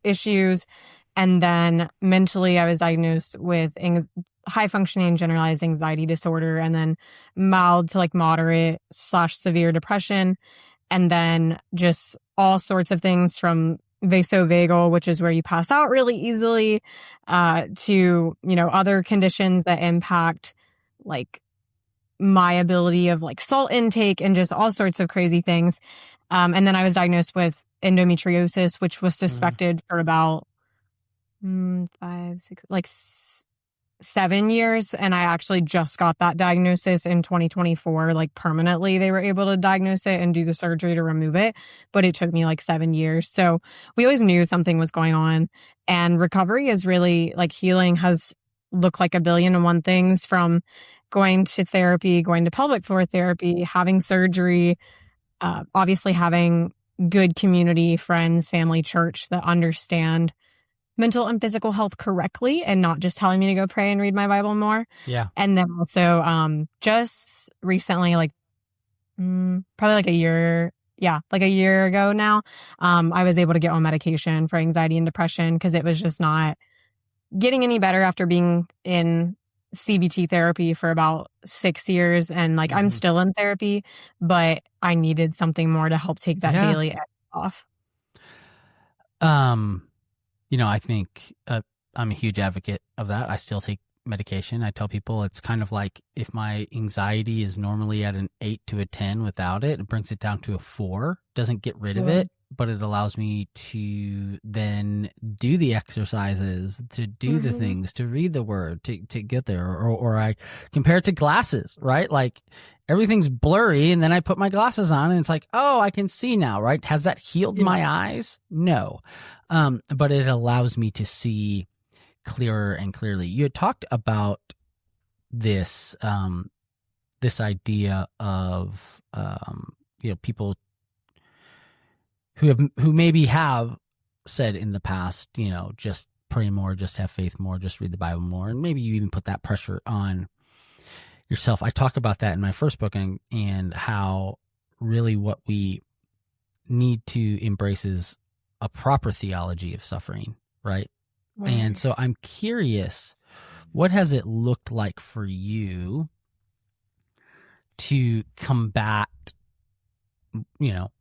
Speaker 1: issues. And then mentally, I was diagnosed with high functioning generalized anxiety disorder, and then mild to like moderate / severe depression. And then just all sorts of things from vasovagal, which is where you pass out really easily, to, other conditions that impact like my ability of like salt intake and just all sorts of crazy things. And then I was diagnosed with endometriosis, which was suspected for about 7 years. And I actually just got that diagnosis in 2024, like permanently. They were able to diagnose it and do the surgery to remove it, but it took me like 7 years. So we always knew something was going on, and recovery is really like healing has looked like a billion and one things, from going to therapy, going to pelvic floor therapy, having surgery, obviously having good community, friends, family, church that understand mental and physical health correctly and not just telling me to go pray and read my Bible more.
Speaker 3: Yeah.
Speaker 1: And then also just recently, like probably like a year ago now, I was able to get on medication for anxiety and depression because it was just not getting any better after being in CBT therapy for about 6 years. And like, I'm still in therapy, but I needed something more to help take that daily edge off.
Speaker 3: I think I'm a huge advocate of that. I still take medication. I tell people it's kind of like if my anxiety is normally at an 8 to a 10 without it, it brings it down to a 4. Doesn't get rid of it, but it allows me to then do the exercises, to do the things, to read the word, to get there. Or I compare it to glasses, right? Like everything's blurry, and then I put my glasses on and it's like, oh, I can see now, right? Has that healed my eyes? No. But it allows me to see clearer and clearly. You had talked about this, this idea of, people who maybe have said in the past, just pray more, just have faith more, just read the Bible more. And maybe you even put that pressure on yourself. I talk about that in my first book, and how really what we need to embrace is a proper theology of suffering, right? And so I'm curious, what has it looked like for you to combat,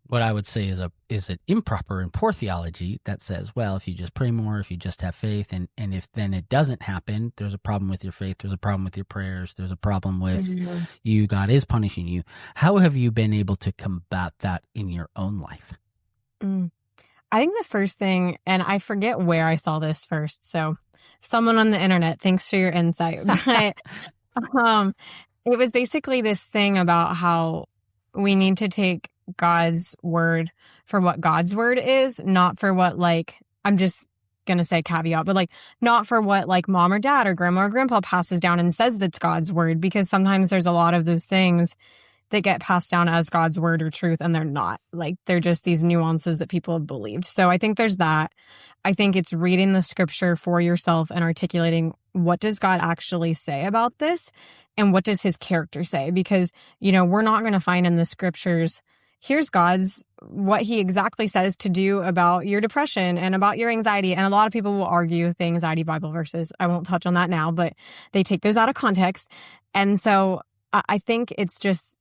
Speaker 3: what I would say is an improper and poor theology that says, well, if you just pray more, if you just have faith, and if then it doesn't happen, there's a problem with your faith, there's a problem with your prayers, there's a problem with you, God is punishing you. How have you been able to combat that in your own life?
Speaker 1: I think the first thing, and I forget where I saw this first, so someone on the internet, thanks for your insight, but it was basically this thing about how we need to take God's word for what God's word is, not for what, like, I'm just going to say caveat, but like not for what like mom or dad or grandma or grandpa passes down and says that's God's word, because sometimes there's a lot of those things that get passed down as God's word or truth, and they're not. Like, they're just these nuances that people have believed. So I think there's that. I think it's reading the scripture for yourself and articulating, what does God actually say about this? And what does his character say? Because, we're not going to find in the scriptures, here's what he exactly says to do about your depression and about your anxiety. And a lot of people will argue the anxiety Bible verses. I won't touch on that now, but they take those out of context. And so I think it's just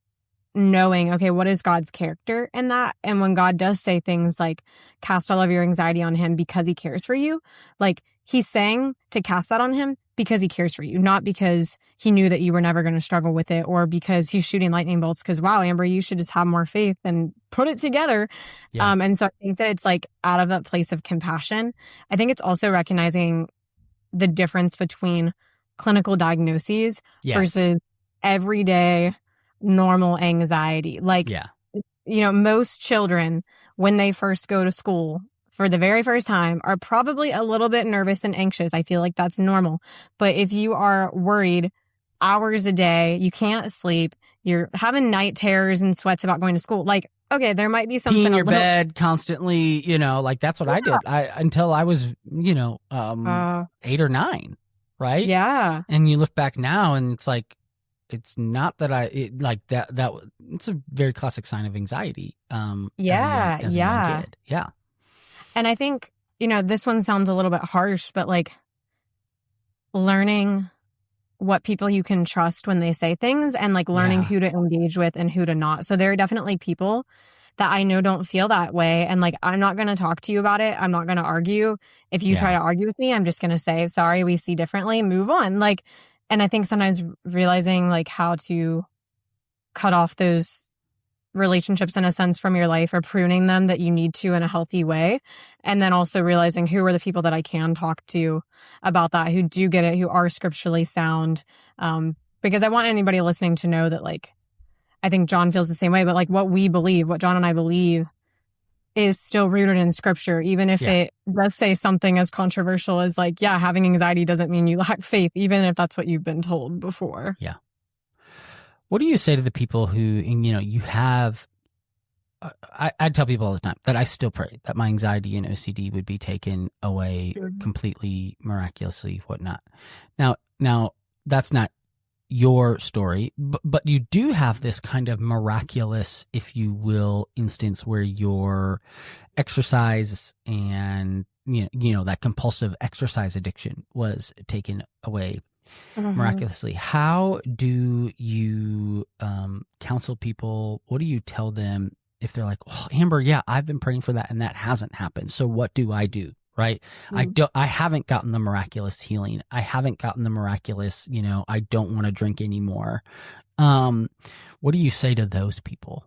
Speaker 1: knowing, okay, what is God's character in that? And when God does say things like cast all of your anxiety on him because he cares for you, like he's saying to cast that on him because he cares for you, not because he knew that you were never going to struggle with it, or because he's shooting lightning bolts because, wow, Amber, you should just have more faith and put it together.
Speaker 3: Yeah.
Speaker 1: And so I think that it's like out of that place of compassion. I think it's also recognizing the difference between clinical diagnoses versus everyday normal anxiety. Like, most children, when they first go to school for the very first time, are probably a little bit nervous and anxious. I feel like that's normal. But if you are worried hours a day, you can't sleep, you're having night terrors and sweats about going to school, like, okay, there might be something
Speaker 3: in your bed constantly, like that's what I did. Until I was, 8 or 9, right?
Speaker 1: Yeah.
Speaker 3: And you look back now and it's like, it's not that it's a very classic sign of anxiety. As a young kid. Yeah.
Speaker 1: And I think, this one sounds a little bit harsh, but like learning what people you can trust when they say things, and like learning who to engage with and who to not. So there are definitely people that I know don't feel that way. And like, I'm not going to talk to you about it. I'm not going to argue. If you try to argue with me, I'm just going to say, sorry, we see differently, move on. Like, and I think sometimes realizing like how to cut off those relationships in a sense from your life, or pruning them that you need to in a healthy way. And then also realizing who are the people that I can talk to about that, who do get it, who are scripturally sound. Because I want anybody listening to know that, like, I think John feels the same way, but like what we believe, what John and I believe, is still rooted in scripture, even if it does say something as controversial as like, having anxiety doesn't mean you lack faith, even if that's what you've been told before.
Speaker 3: Yeah. What do you say to the people who, you have, I tell people all the time that I still pray that my anxiety and OCD would be taken away completely, miraculously, whatnot. Now that's not your story, but you do have this kind of miraculous, if you will, instance where your exercise and, that compulsive exercise addiction was taken away miraculously. How do you counsel people? What do you tell them if they're like, well, Amber, I've been praying for that and that hasn't happened. So what do I do? Right? I haven't gotten the miraculous healing. I haven't gotten the miraculous, I don't want to drink anymore. What do you say to those people?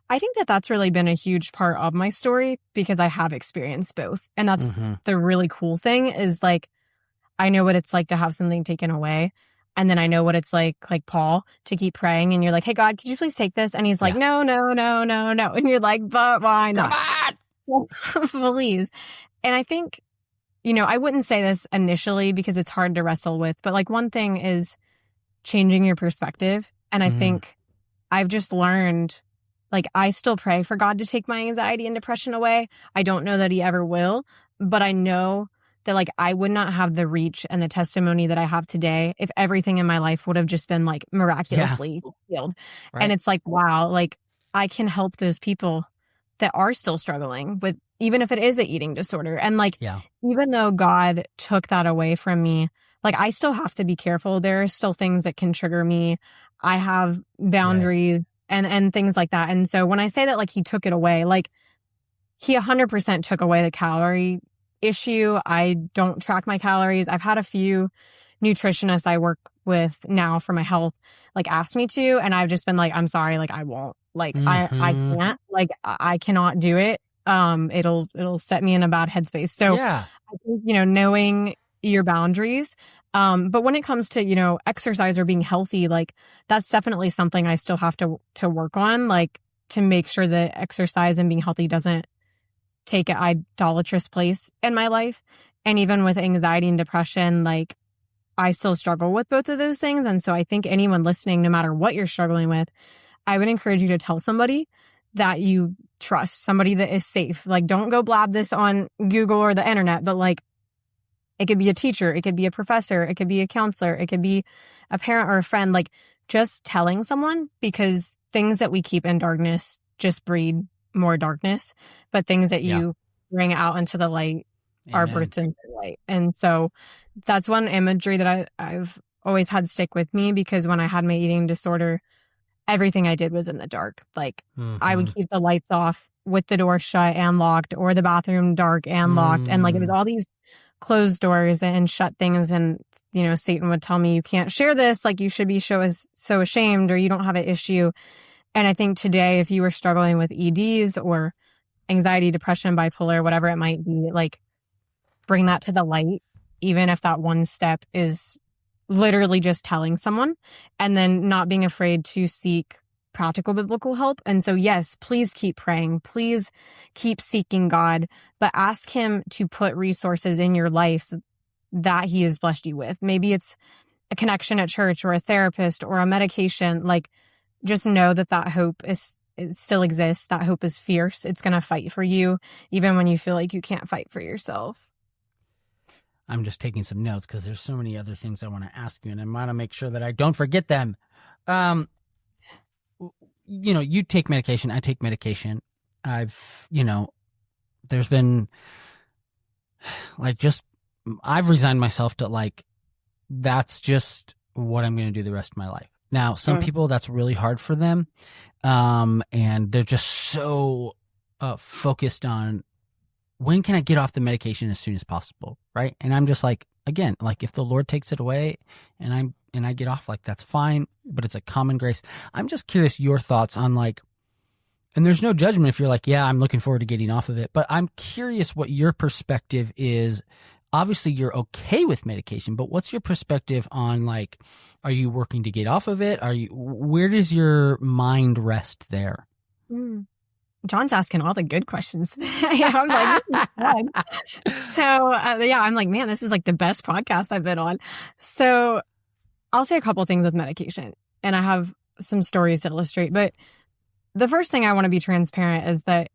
Speaker 1: I think that that's really been a huge part of my story, because I have experienced both. And that's the really cool thing, is like, I know what it's like to have something taken away. And then I know what it's like Paul, to keep praying and you're like, hey, God, could you please take this? And he's like, no. And you're like, but why not? Come on! Please. And I think, I wouldn't say this initially because it's hard to wrestle with, but like one thing is changing your perspective. And I think I've just learned, like, I still pray for God to take my anxiety and depression away. I don't know that he ever will, but I know that like I would not have the reach and the testimony that I have today if everything in my life would have just been like miraculously healed. Right. And it's like, wow, like I can help those people that are still struggling with, even if it is an eating disorder. And like, even though God took that away from me, like I still have to be careful. There are still things that can trigger me. I have boundaries and things like that. And so when I say that, like he took it away, like he 100% took away the calorie issue. I don't track my calories. I've had a few nutritionists I work with now for my health like ask me to, and I've just been like, I'm sorry, like I won't, like I can't, like I cannot do it. It'll set me in a bad headspace. So I think, knowing your boundaries. But when it comes to, exercise or being healthy, like that's definitely something I still have to work on, like to make sure that exercise and being healthy doesn't take an idolatrous place in my life. And even with anxiety and depression, like I still struggle with both of those things. And so I think anyone listening, no matter what you're struggling with, I would encourage you to tell somebody that you trust, somebody that is safe. Like don't go blab this on Google or the internet, but like it could be a teacher, it could be a professor, it could be a counselor, it could be a parent or a friend, like just telling someone, because things that we keep in darkness just breed more darkness, but things that you bring out into the light are birthed into the light. And so that's one imagery that I've always had stick with me, because when I had my eating disorder, everything I did was in the dark. Like I would
Speaker 3: Mhm.
Speaker 1: keep the lights off with the door shut and locked, or the bathroom dark and locked. And like it was all these closed doors and shut things. And, Satan would tell me, you can't share this. Like you should be so ashamed, or you don't have an issue. And I think today, if you were struggling with EDs or anxiety, depression, bipolar, whatever it might be, like bring that to the light, even if that one step is literally just telling someone, and then not being afraid to seek practical biblical help. And so, yes, please keep praying. Please keep seeking God, but ask him to put resources in your life that he has blessed you with. Maybe it's a connection at church or a therapist or a medication. Like, just know that hope it still exists. That hope is fierce. It's going to fight for you, even when you feel like you can't fight for yourself.
Speaker 3: I'm just taking some notes because there's so many other things I want to ask you, and I want to make sure that I don't forget them. You take medication. I take medication. There's been I've resigned myself to that's just what I'm going to do the rest of my life. Now, some people, that's really hard for them. And they're just so focused on, when can I get off the medication as soon as possible, right? And I'm just again, if the Lord takes it away and I get off, that's fine, but it's a common grace. I'm just curious your thoughts on and there's no judgment if you're yeah, I'm looking forward to getting off of it, but I'm curious what your perspective is. Obviously you're okay with medication, but what's your perspective on are you working to get off of it? Where does your mind rest there?
Speaker 1: John's asking all the good questions. I'm like, this is fun. So, I'm like, man, this is the best podcast I've been on. So I'll say a couple things with medication, and I have some stories to illustrate. But the first thing I want to be transparent is that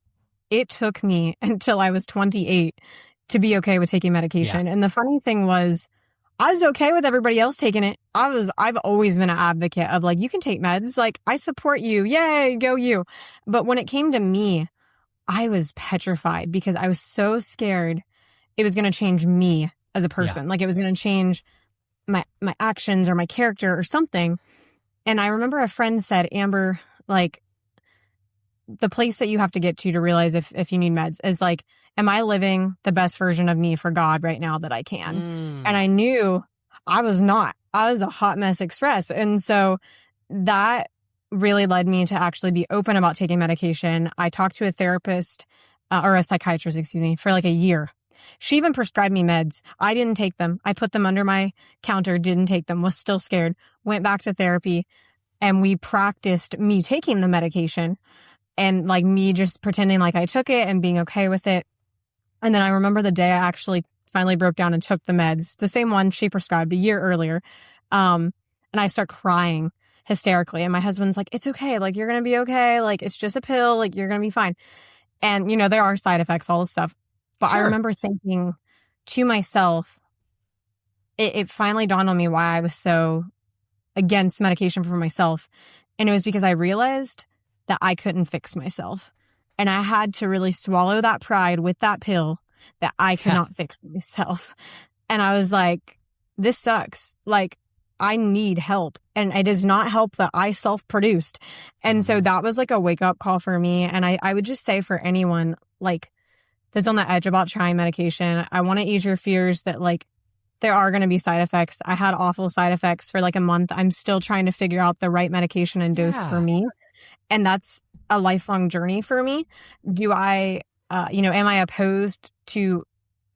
Speaker 1: it took me until I was 28 to be okay with taking medication. Yeah. And the funny thing was, I was okay with everybody else taking it. I've always been an advocate of you can take meds. I support you. Yay, go you. But when it came to me, I was petrified because I was so scared it was going to change me as a person. Yeah. It was going to change my actions or my character or something. And I remember a friend said, Amber, the place that you have to get to realize if you need meds is am I living the best version of me for God right now that I can? And I knew I was not. I was a hot mess express. And so that really led me to actually be open about taking medication. I talked to a therapist or a psychiatrist, for a year. She even prescribed me meds. I didn't take them. I put them under my counter, didn't take them, was still scared, went back to therapy, and we practiced me taking the medication. And me just pretending I took it and being okay with it. And then I remember the day I actually finally broke down and took the meds, the same one she prescribed a year earlier. And I start crying hysterically. And my husband's like, it's okay. You're going to be okay. It's just a pill. You're going to be fine. And, there are side effects, all this stuff. But sure. I remember thinking to myself, it finally dawned on me why I was so against medication for myself. And it was because I realized that I couldn't fix myself. And I had to really swallow that pride with that pill that I could not fix myself. And I was like, this sucks. I need help. And it does not help that I self-produced. And so that was a wake-up call for me. And I would just say for anyone that's on the edge about trying medication, I want to ease your fears that there are going to be side effects. I had awful side effects for a month. I'm still trying to figure out the right medication and dose for me. And that's a lifelong journey for me. Do I, am I opposed to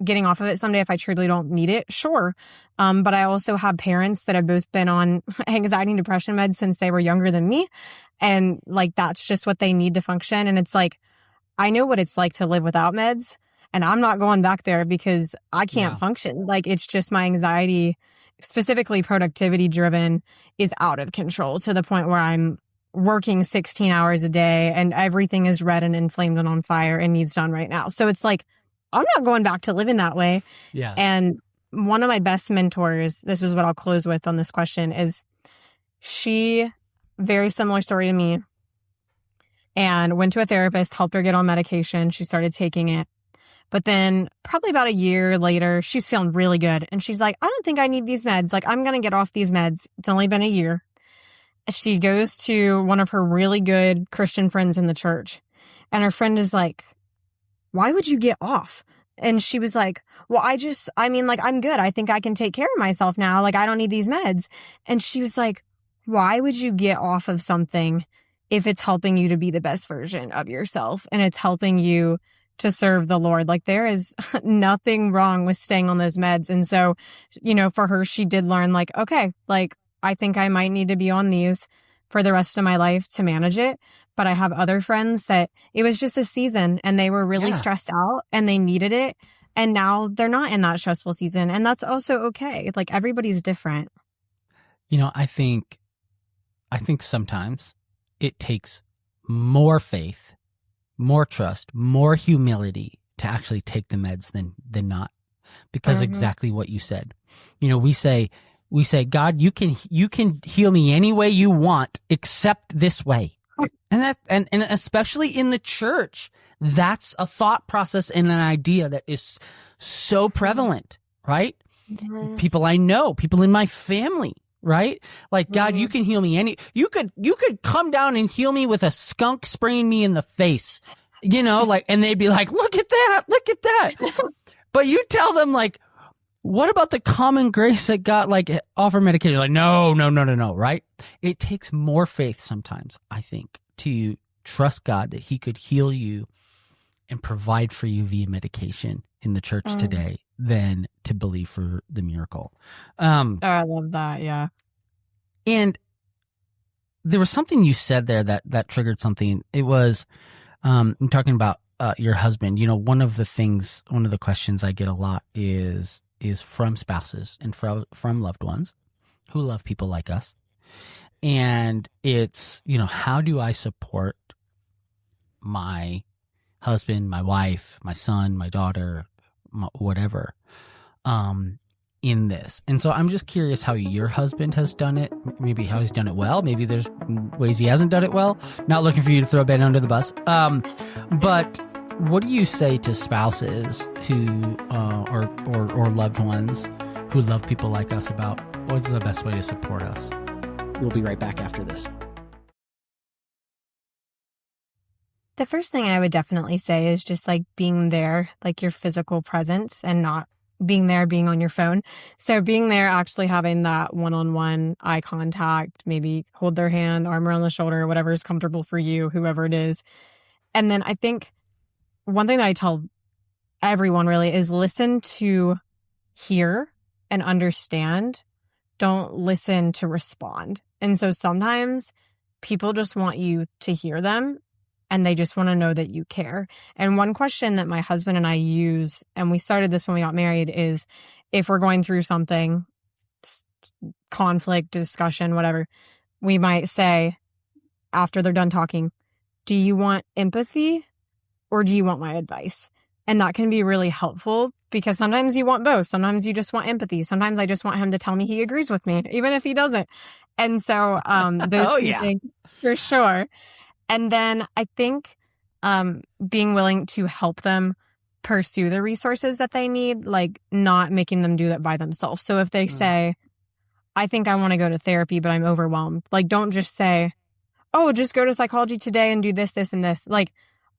Speaker 1: getting off of it someday if I truly don't need it? Sure. But I also have parents that have both been on anxiety and depression meds since they were younger than me. And that's just what they need to function. And it's I know what it's like to live without meds, and I'm not going back there because I can't function. It's just my anxiety, specifically productivity driven, is out of control to the point where I'm working 16 hours a day and everything is red and inflamed and on fire and needs done right now. So it's I'm not going back to living that way.
Speaker 3: Yeah.
Speaker 1: And one of my best mentors, this is what I'll close with on this question, is she, very similar story to me, and went to a therapist, helped her get on medication. She started taking it. But then probably about a year later, she's feeling really good. And she's like, I don't think I need these meds. I'm going to get off these meds. It's only been a year. she goes to one of her really good Christian friends in the church. And her friend is like, why would you get off? And she was like, well, I'm good. I think I can take care of myself now. Like, I don't need these meds. And she was like, why would you get off of something if it's helping you to be the best version of yourself and it's helping you to serve the Lord? Like, there is nothing wrong with staying on those meds. And so, for her, she did learn, like, okay, like, I think I might need to be on these for the rest of my life to manage it. But I have other friends that it was just a season and they were really stressed out and they needed it. And now they're not in that stressful season. And that's also okay. Like, everybody's different.
Speaker 3: I think sometimes it takes more faith, more trust, more humility to actually take the meds than not. Because exactly what you said. We say, God, you can heal me any way you want except this way. And especially in the church, that's a thought process and an idea that is so prevalent, right? Mm-hmm. People I know, people in my family, right? Like, God, you can heal me you could come down and heal me with a skunk spraying me in the face, and they'd be like, look at that. But you tell them, like, what about the common grace that God, like, offer medication? Like, no, right? It takes more faith sometimes, I think, to trust God that he could heal you and provide for you via medication in the church today than to believe for the miracle.
Speaker 1: I love that. Yeah.
Speaker 3: And there was something you said there that triggered something. It was, I'm talking about your husband. One of the questions I get a lot is from spouses and from loved ones who love people like us. And it's, how do I support my husband, my wife, my son, my daughter, whatever, in this? And so I'm just curious how your husband has done it, maybe how he's done it well. Maybe there's ways he hasn't done it well. Not looking for you to throw Ben under the bus. But what do you say to spouses who, or loved ones who love people like us about what's the best way to support us?
Speaker 2: We'll be right back after this.
Speaker 1: The first thing I would definitely say is just like being there, like your physical presence, and not being on your phone. So being there, actually having that one-on-one eye contact, maybe hold their hand, arm around the shoulder, whatever is comfortable for you, whoever it is. And then I think one thing that I tell everyone really is listen to hear and understand. Don't listen to respond. And so sometimes people just want you to hear them and they just want to know that you care. And one question that my husband and I use, and we started this when we got married, is if we're going through something, conflict, discussion, whatever, we might say after they're done talking, do you want empathy or do you want my advice? And that can be really helpful because sometimes you want both. Sometimes you just want empathy. Sometimes I just want him to tell me he agrees with me, even if he doesn't. And so those two things for sure. And then I think being willing to help them pursue the resources that they need, like not making them do that by themselves. So if they say, I think I want to go to therapy, but I'm overwhelmed, like don't just say, oh, just go to psychology today and do this, this, and this. Like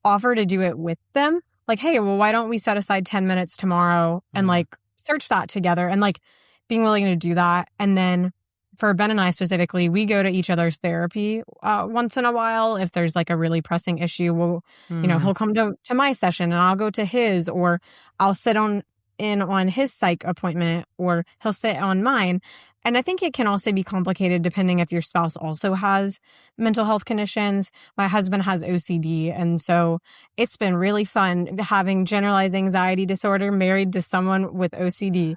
Speaker 1: offer to do it with them. Like, hey, well, why don't we set aside 10 minutes tomorrow and like search that together, and like being willing to do that. And then for Ben and I specifically, we go to each other's therapy once in a while. If there's like a really pressing issue, we'll, he'll come to my session and I'll go to his, or I'll sit in on his psych appointment, or he'll sit on mine. And I think it can also be complicated depending if your spouse also has mental health conditions. My husband has OCD. And so it's been really fun having generalized anxiety disorder married to someone with OCD,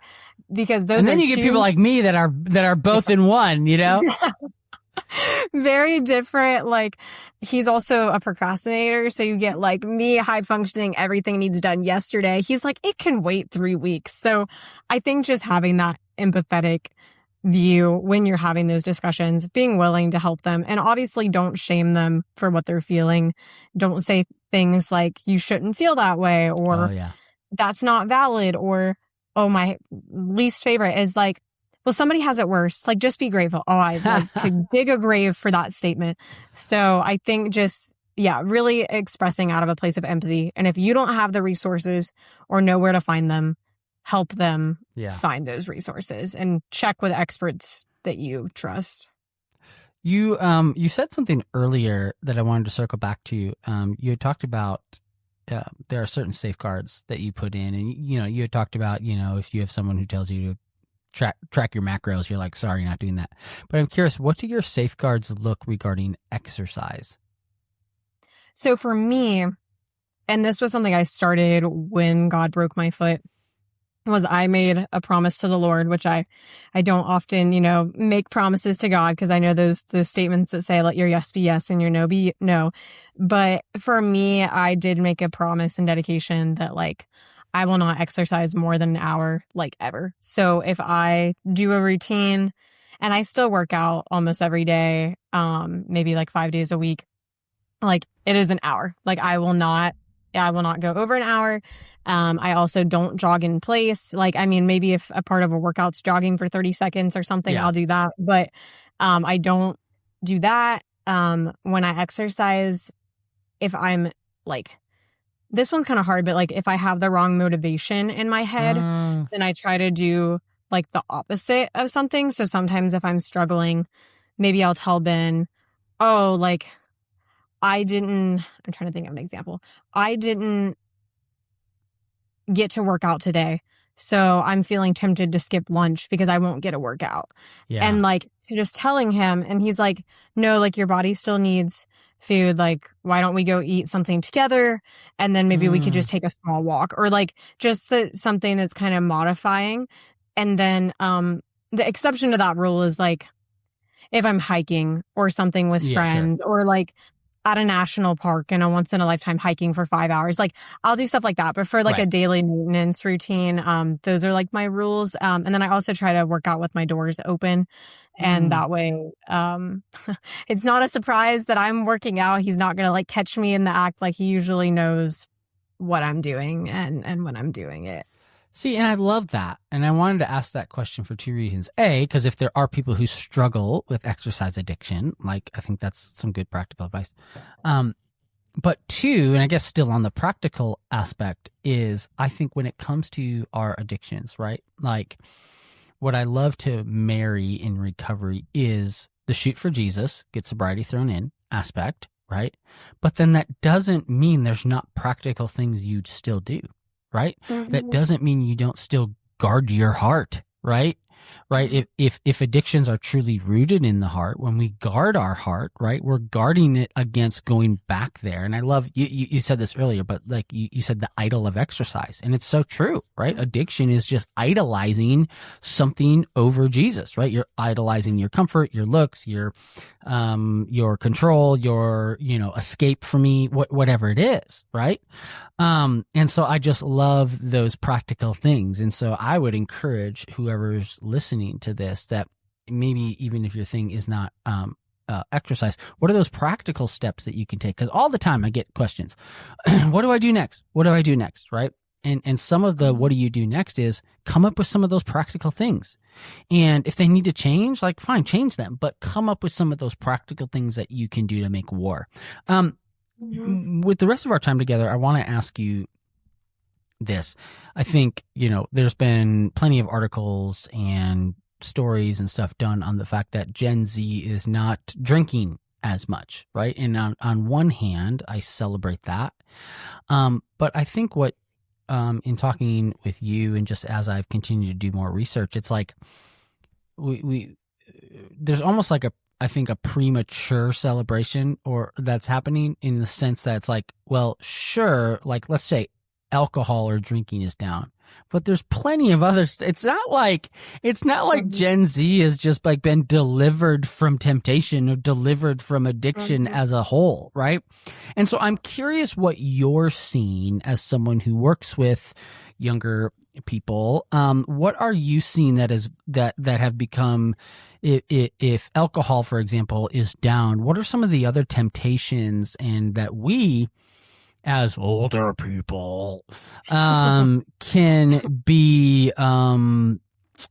Speaker 1: because those
Speaker 3: and then you get people like me that are both in one,
Speaker 1: very different. Like he's also a procrastinator. So you get like me, high functioning, everything needs done yesterday. He's like, it can wait 3 weeks. So I think just having that empathetic view when you're having those discussions, being willing to help them, and obviously don't shame them for what they're feeling. Don't say things like you shouldn't feel that way, or that's not valid, or oh, my least favorite is like, well, somebody has it worse. Like, just be grateful. Oh, I like could dig a grave for that statement. So I think just, really expressing out of a place of empathy. And if you don't have the resources or know where to find them, help them find those resources and check with experts that you trust.
Speaker 3: You said something earlier that I wanted to circle back to. You had talked about there are certain safeguards that you put in, and you had talked about if you have someone who tells you to track your macros, you're like, sorry, you're not doing that. But I'm curious, what do your safeguards look regarding exercise?
Speaker 1: So for me, and this was something I started when God broke my foot, was I made a promise to the Lord, which I don't often, make promises to God, because I know those statements that say, let your yes be yes and your no be no. But for me, I did make a promise and dedication that like, I will not exercise more than an hour, like ever. So if I do a routine, and I still work out almost every day, maybe like 5 days a week, like it is an hour. Like I will not go over an hour. I also don't jog in place. Like, I mean, maybe if a part of a workout's jogging for 30 seconds or something, I'll do that. But I don't do that. When I exercise, if I'm like, this one's kind of hard, but like if I have the wrong motivation in my head, then I try to do like the opposite of something. So sometimes if I'm struggling, maybe I'll tell Ben, oh, like, I'm trying to think of an example. I didn't get to work out today, so I'm feeling tempted to skip lunch because I won't get a workout. Yeah. And like just telling him, and he's like, no, like your body still needs food. Like, why don't we go eat something together? And then maybe we could just take a small walk, or like just something that's kind of modifying. And then the exception to that rule is like if I'm hiking or something with friends, or like at a national park in a once in a lifetime hiking for 5 hours. Like I'll do stuff like that. But for like a daily maintenance routine, those are like my rules. And then I also try to work out with my doors open. And that way, it's not a surprise that I'm working out. He's not going to like catch me in the act. Like he usually knows what I'm doing and when I'm doing it.
Speaker 3: See, and I love that. And I wanted to ask that question for two reasons. A, because if there are people who struggle with exercise addiction, like I think that's some good practical advice. But two, and I guess still on the practical aspect, is I think when it comes to our addictions, right? Like what I love to marry in recovery is the shoot for Jesus, get sobriety thrown in aspect, right? But then that doesn't mean there's not practical things you'd still do. Right? Mm-hmm. That doesn't mean you don't still guard your heart, right? Right? If addictions are truly rooted in the heart, when we guard our heart, right, we're guarding it against going back there. And I love, you said this earlier, but like you said the idol of exercise. And it's so true, right? Addiction is just idolizing something over Jesus, right? You're idolizing your comfort, your looks, your control, your, escape from me, whatever it is, right? And so I just love those practical things. And so I would encourage whoever's listening to this that maybe even if your thing is not exercise, what are those practical steps that you can take? Because all the time I get questions. What do I do next? What do I do next? Right? And some of the what do you do next is come up with some of those practical things. And if they need to change, like fine, change them. But come up with some of those practical things that you can do to make war. With the rest of our time together, I want to ask you this. I think, there's been plenty of articles and stories and stuff done on the fact that Gen Z is not drinking as much, right? And on one hand, I celebrate that. But I think what, in talking with you and just as I've continued to do more research, it's like there's almost like I think a premature celebration or that's happening in the sense that it's like, well, sure, like let's say alcohol or drinking is down, but there's plenty of others. It's not like Gen Z has just like been delivered from temptation or delivered from addiction as a whole, right? And so I'm curious what you're seeing as someone who works with younger people. What are you seeing that have become, if alcohol, for example, is down, what are some of the other temptations and that we as older people can be on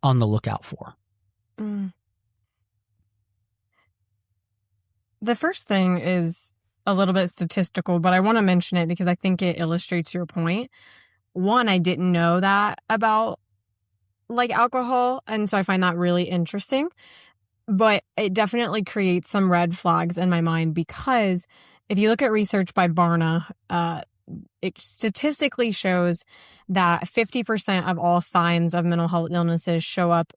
Speaker 3: the lookout for?
Speaker 1: the first thing is a little bit statistical, but I want to mention it because I think it illustrates your point. One, I didn't know that about like alcohol, and so I find that really interesting. But it definitely creates some red flags in my mind because if you look at research by Barna, it statistically shows that 50% of all signs of mental health illnesses show up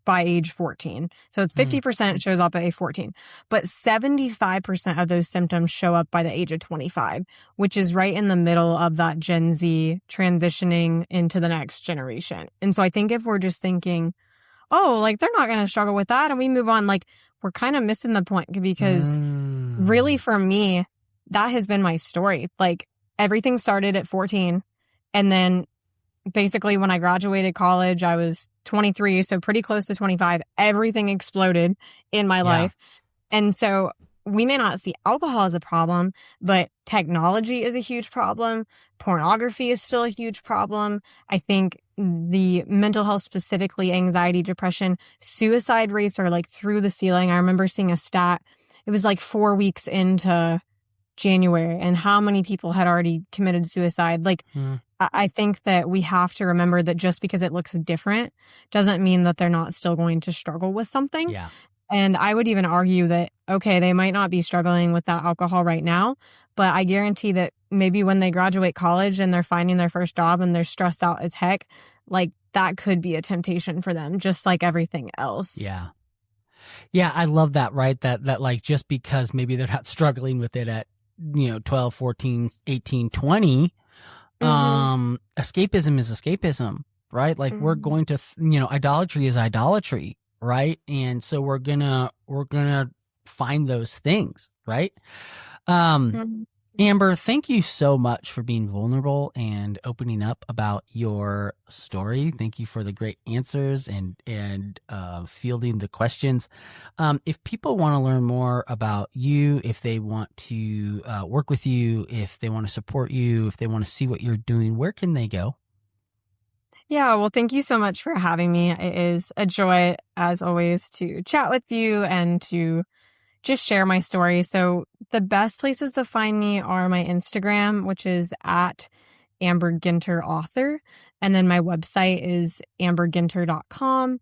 Speaker 1: by age 14. So it's 50% shows up at age 14, but 75% of those symptoms show up by the age of 25, which is right in the middle of that Gen Z transitioning into the next generation. And so I think if we're just thinking, oh, like they're not going to struggle with that and we move on, like we're kind of missing the point because really for me, that has been my story. Like everything started at 14 and then basically when I graduated college, I was 23, so pretty close to 25. Everything exploded in my life. And so we may not see alcohol as a problem, but technology is a huge problem. Pornography is still a huge problem. I think the mental health, specifically anxiety, depression, suicide rates are like through the ceiling. I remember seeing a stat. It was like 4 weeks into January and how many people had already committed suicide. Like, I think that we have to remember that just because it looks different doesn't mean that they're not still going to struggle with something.
Speaker 3: Yeah.
Speaker 1: And I would even argue that, okay, they might not be struggling with that alcohol right now, but I guarantee that maybe when they graduate college and they're finding their first job and they're stressed out as heck, like that could be a temptation for them, just like everything else.
Speaker 3: Yeah. Yeah, I love that, right? That like just because maybe they're not struggling with it at, 12, 14, 18, 20, escapism is escapism, right? Like we're going to, idolatry is idolatry, right? And so we're gonna find those things, right? Amber, thank you so much for being vulnerable and opening up about your story. Thank you for the great answers and fielding the questions. If people want to learn more about you, if they want to work with you, if they want to support you, if they want to see what you're doing, where can they go?
Speaker 1: Yeah, well, thank you so much for having me. It is a joy, as always, to chat with you and to just share my story. So the best places to find me are my Instagram, which is at Amber Ginter Author. And then my website is amberginter.com.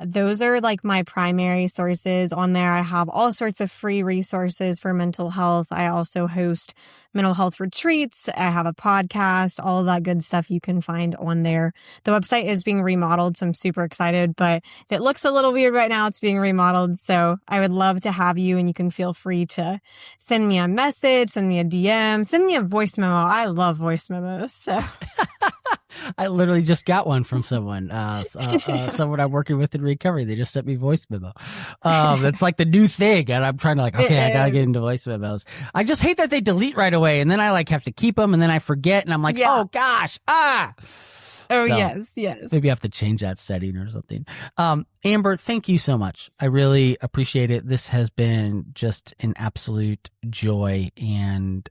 Speaker 1: Those are like my primary sources. On there, I have all sorts of free resources for mental health. I also host mental health retreats. I have a podcast, all of that good stuff you can find on there. The website is being remodeled, so I'm super excited, but if it looks a little weird right now, it's being remodeled. So I would love to have you, and you can feel free to send me a message, send me a DM, send me a voice memo. I love voice memos. So
Speaker 3: I literally just got one from someone, someone I'm working with in recovery. They just sent me voice memo. That's like the new thing. And I'm trying to I gotta get into voice memos. I just hate that they delete right away. And then I have to keep them and then I forget. And I'm like, oh gosh,
Speaker 1: Oh,
Speaker 3: so,
Speaker 1: yes.
Speaker 3: Maybe I have to change that setting or something. Amber, thank you so much. I really appreciate it. This has been just an absolute joy, and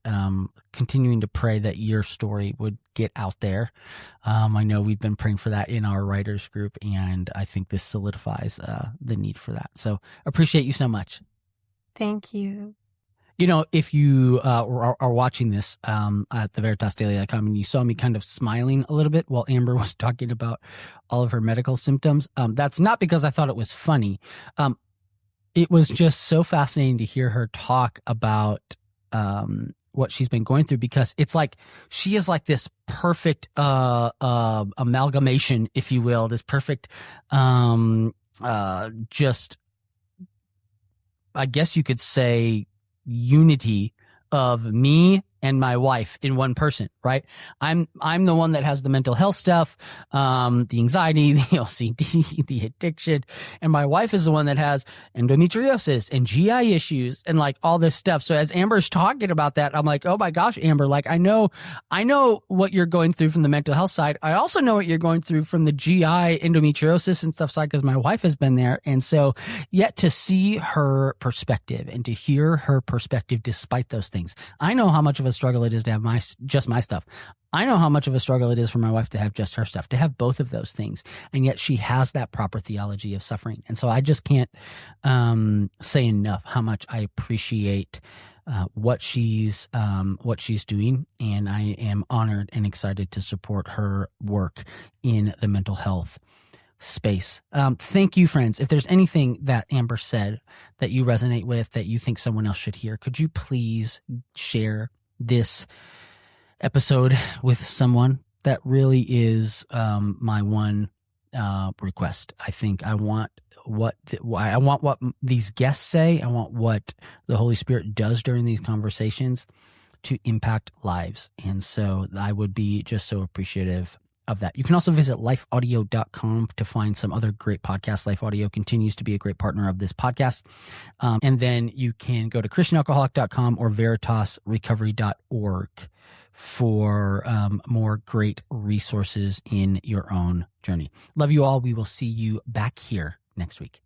Speaker 3: continuing to pray that your story would get out there. I know we've been praying for that in our writers group, and I think this solidifies the need for that. So appreciate you so much.
Speaker 1: Thank you.
Speaker 3: If you are watching this at theveritasdaily.com and you saw me kind of smiling a little bit while Amber was talking about all of her medical symptoms, that's not because I thought it was funny. It was just so fascinating to hear her talk about what she's been going through, because it's like she is like this perfect amalgamation, if you will, this perfect just, I guess you could say, unity of me and my wife in one person, right? I'm the one that has the mental health stuff, the anxiety, the OCD, the addiction, and my wife is the one that has endometriosis and GI issues and like all this stuff. So as Amber's talking about that, I'm like, oh my gosh, Amber, like I know what you're going through from the mental health side. I also know what you're going through from the GI endometriosis and stuff side, because my wife has been there. And so yet to see her perspective and to hear her perspective despite those things, I know how much of a struggle it is to have my stuff. I know how much of a struggle it is for my wife to have just her stuff, to have both of those things. And yet she has that proper theology of suffering. And so I just can't say enough how much I appreciate what she's doing. And I am honored and excited to support her work in the mental health space. Thank you, friends. If there's anything that Amber said that you resonate with, that you think someone else should hear, could you please share this episode with someone? That really is my one request. I think I want what these guests say. I want what the Holy Spirit does during these conversations to impact lives. And so I would be just so appreciative of that. You can also visit lifeaudio.com to find some other great podcasts. Life Audio continues to be a great partner of this podcast. And then you can go to christianalcoholic.com or veritasrecovery.org for more great resources in your own journey. Love you all. We will see you back here next week.